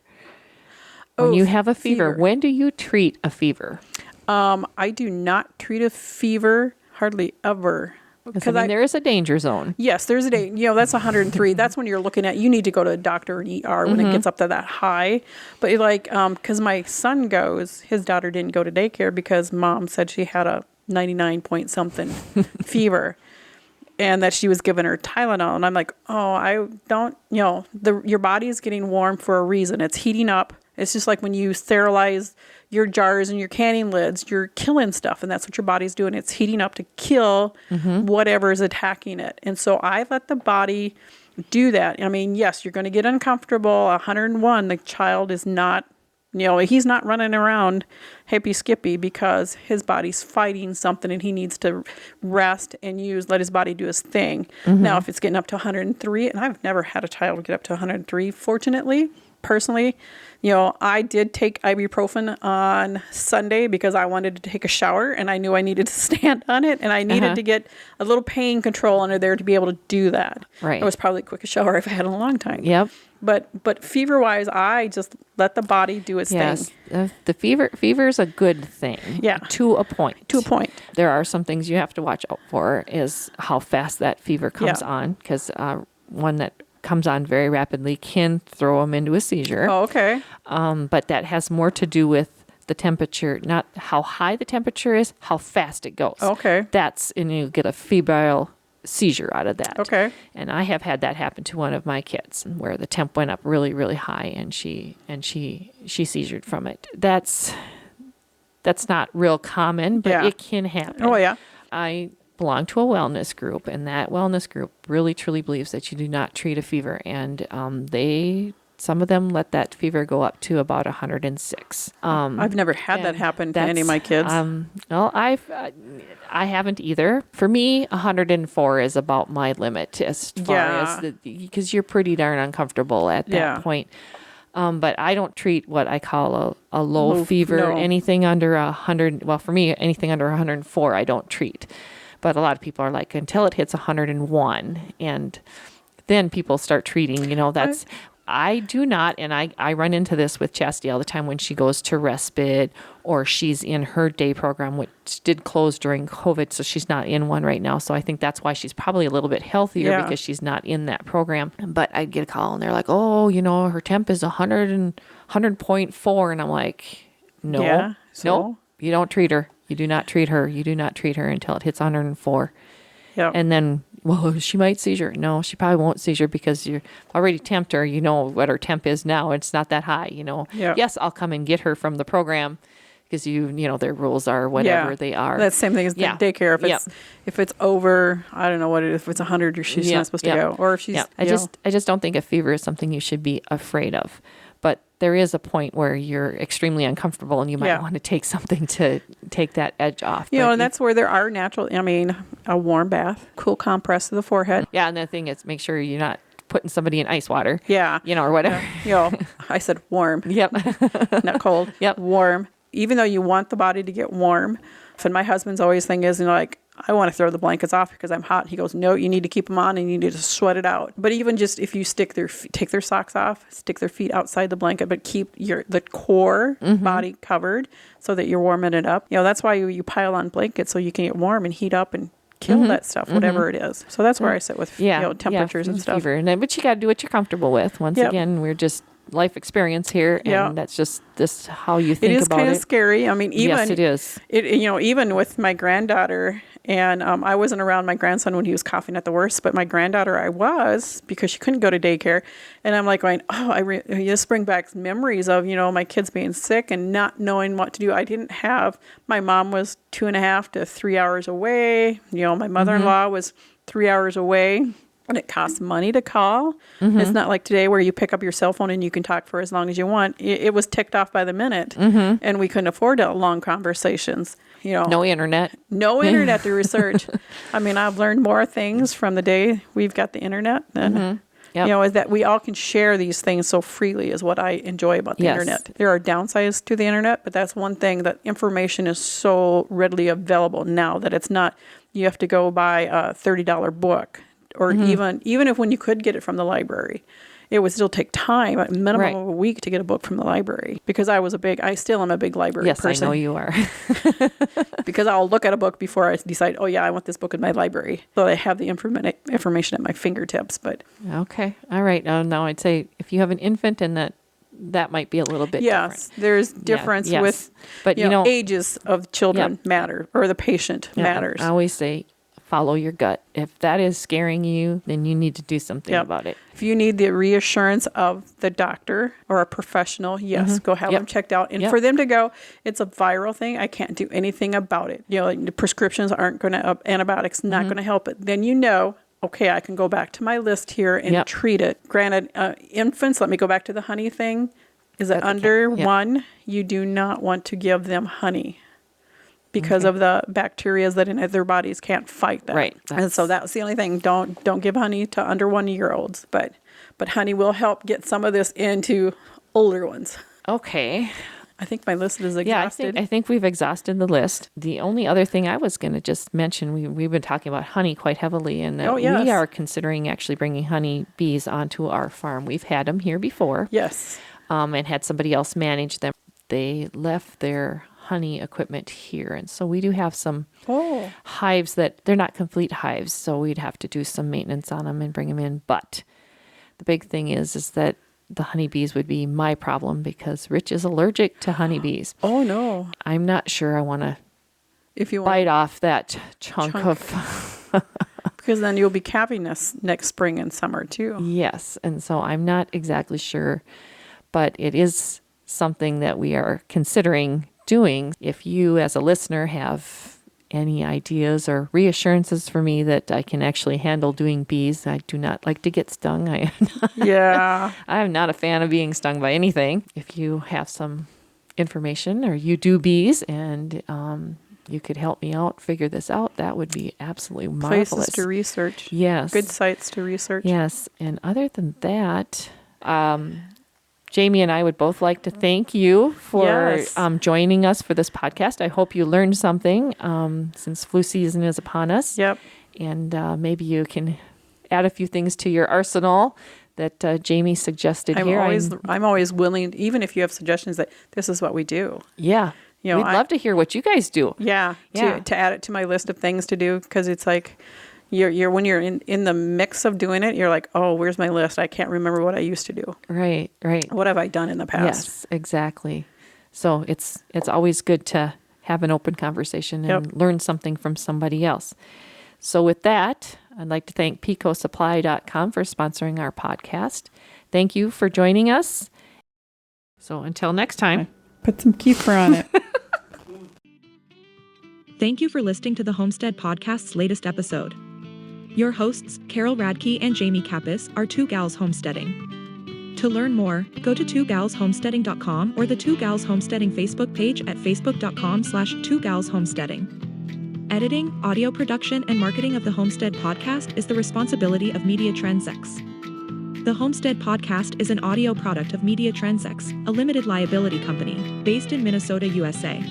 When you have a fever, when do you treat a fever? I do not treat a fever hardly ever. Because there is a danger zone. Yes, there's a day. That's 103. That's when you're looking at, you need to go to a doctor and ER when it gets up to that high. But because my son his daughter didn't go to daycare because mom said she had a 99 point something fever and that she was giving her Tylenol. And I'm like, oh, I don't, your body is getting warm for a reason. It's heating up. It's just like when you sterilize your jars and your canning lids, you're killing stuff. And that's what your body's doing. It's heating up to kill whatever is attacking it. And so I let the body do that. I mean, yes, you're going to get uncomfortable. 101, the child is not, he's not running around hippy skippy because his body's fighting something and he needs to rest and let his body do his thing. Now, if it's getting up to 103, and I've never had a child get up to 103, fortunately, personally, I did take ibuprofen on Sunday because I wanted to take a shower and I knew I needed to stand on it and I needed to get a little pain control under there to be able to do that. Right. It was probably the quickest shower I've had in a long time. Yep. But fever wise, I just let the body do its thing. The fever is a good thing. Yeah. To a point. To a point. There are some things you have to watch out for is how fast that fever comes on because one that comes on very rapidly can throw them into a seizure. Oh, okay. But that has more to do with the temperature, not how high the temperature is, how fast it goes. Okay. And you get a febrile seizure out of that. Okay. And I have had that happen to one of my kids where the temp went up really, really high and she seizured from it. That's not real common, but it can happen. Oh, yeah. I belong to a wellness group, and that wellness group really truly believes that you do not treat a fever, and some of them let that fever go up to about 106. I've never had that happen to any of my kids. Well, I haven't either. For me, 104 is about my limit as far as because you're pretty darn uncomfortable at that point. But I don't treat what I call a low fever. No. Anything under 100. Well, for me, anything under 104, I don't treat. But a lot of people are like, until it hits 101, and then people start treating, I do not, and I run into this with Chastity all the time when she goes to respite or she's in her day program, which did close during COVID, so she's not in one right now. So I think that's why she's probably a little bit healthier because she's not in that program. But I'd get a call and they're like, oh, her temp is 100.4. And I'm like, no, you don't treat her. You do not treat her. You do not treat her until it hits 104. Yeah. And then, well, she might seizure. No, she probably won't seizure because you're already temped her. You know what her temp is now. It's not that high, Yeah. Yes, I'll come and get her from the program because their rules are whatever they are. That's the same thing as the daycare. If it's over, I don't know what it is. If it's 100, she's not supposed to go. Or if she's, I just don't think a fever is something you should be afraid of. But there is a point where you're extremely uncomfortable and you might want to take something to take that edge off. And that's where there are natural, a warm bath, cool compress to the forehead. Yeah, and the thing is, make sure you're not putting somebody in ice water. Yeah. Or whatever. I said warm. Yep. Not cold. Yep. Warm. Even though you want the body to get warm. And my husband's always thing is, I want to throw the blankets off because I'm hot. He goes, no, you need to keep them on and you need to sweat it out. But even just if you take their socks off, stick their feet outside the blanket, but keep the core body covered so that you're warming it up. That's why you pile on blankets so you can get warm and heat up and kill that stuff, whatever it is. So that's where I sit with temperatures and stuff. Fever. But you got to do what you're comfortable with. Once again, we're just life experience here, and that's just how you think about it. It is kind of scary. Even yes, it is. Even with my granddaughter, and I wasn't around my grandson when he was coughing at the worst, but my granddaughter I was because she couldn't go to daycare, and I'm like going, this brings back memories of my kids being sick and not knowing what to do. I didn't have. My mom was 2.5 to 3 hours away. My mother-in-law was 3 hours away. And it costs money to call. It's not like today where you pick up your cell phone and you can talk for as long as you want. It was ticked off by the minute, and we couldn't afford long conversations. No internet. No internet to research. I've learned more things from the day we've got the internet than Yep. You know, is that we all can share these things so freely is what I enjoy about the Yes. internet. There are downsides to the internet, but that's one thing, that information is so readily available now that it's not, you have to go buy a $30 book, or even if when you could get it from the library, it would still take time, a minimum Right. of a week to get a book from the library, because I still am a big library Yes, person. I know you are. Because I'll look at a book before I decide, oh yeah, I want this book in my library. So I have the information at my fingertips. But Okay. All right. Now I'd say if you have an infant, and that might be a little bit yes, there's difference yes. with, But you know, ages of children Yep. matter, or the patient matters. I always say, follow your gut. If that is scaring you, then you need to do something Yep. about it. If you need the reassurance of the doctor or a professional, yes, go have Yep. them checked out. And Yep. for them to go, it's a viral thing, I can't do anything about it. You know, like the prescriptions aren't going to, antibiotics not going to help it. Then you know, okay, I can go back to my list here and Yep. treat it. Granted, infants, let me go back to the honey thing. Is it That's under okay. Yep. 1? You do not want to give them honey, because of the bacteria that in their bodies can't fight that. Right. And so that's the only thing. Don't give honey to under 1-year-olds. But honey will help get some of this into older ones. Okay. I think my list is Yeah, exhausted. I think we've exhausted the list. The only other thing I was going to just mention, we've been talking about honey quite heavily, and that Oh, yes. we are considering actually bringing honey bees onto our farm. We've had them here before, Yes. and had somebody else manage them. They left their honey equipment here, and so we do have some Oh. hives that they're not complete hives, so we'd have to do some maintenance on them and bring them in. But the big thing is that the honeybees would be my problem, because Rich is allergic to honeybees. Oh, no. I'm not sure I want to If you want, bite off that chunk of because then you'll be calving this next spring and summer too. yes, and so I'm not exactly sure, but it is something that we are considering doing. If you as a listener have any ideas or reassurances for me that I can actually handle doing bees, I do not like to get stung. Yeah. I'm not a fan of being stung by anything. If you have some information, or you do bees, and you could help me out, figure this out, that would be absolutely marvelous. Places to research. Yes. Good sites to research. Yes. And other than that, Jamie and I would both like to thank you for Yes. joining us for this podcast. I hope you learned something since flu season is upon us. Yep. And maybe you can add a few things to your arsenal that Jamie suggested here. I'm always willing, even if you have suggestions that this is what we do. Yeah. You know, We'd love to hear what you guys do. Yeah, Yeah. to add it to my list of things to do, because it's like you're when you're in the mix of doing it, you're like, oh, where's my list? I can't remember what I used to do. Right, right. What have I done in the past? Yes, exactly. So it's always good to have an open conversation and Yep. learn something from somebody else. So with that, I'd like to thank PeteCoSupply.com for sponsoring our podcast. Thank you for joining us. So until next time. Put some kefir on it. Thank you for listening to the Homestead Podcast's latest episode. Your hosts, Carol Radke and Jamie Kappas, are Two Gals Homesteading. To learn more, go to twogalshomesteading.com or the Two Gals Homesteading Facebook page at facebook.com/twogalshomesteading. Editing, audio production, and marketing of the Homestead Podcast is the responsibility of Media Transx. The Homestead Podcast is an audio product of Media Transx, a limited liability company, based in Minnesota, USA.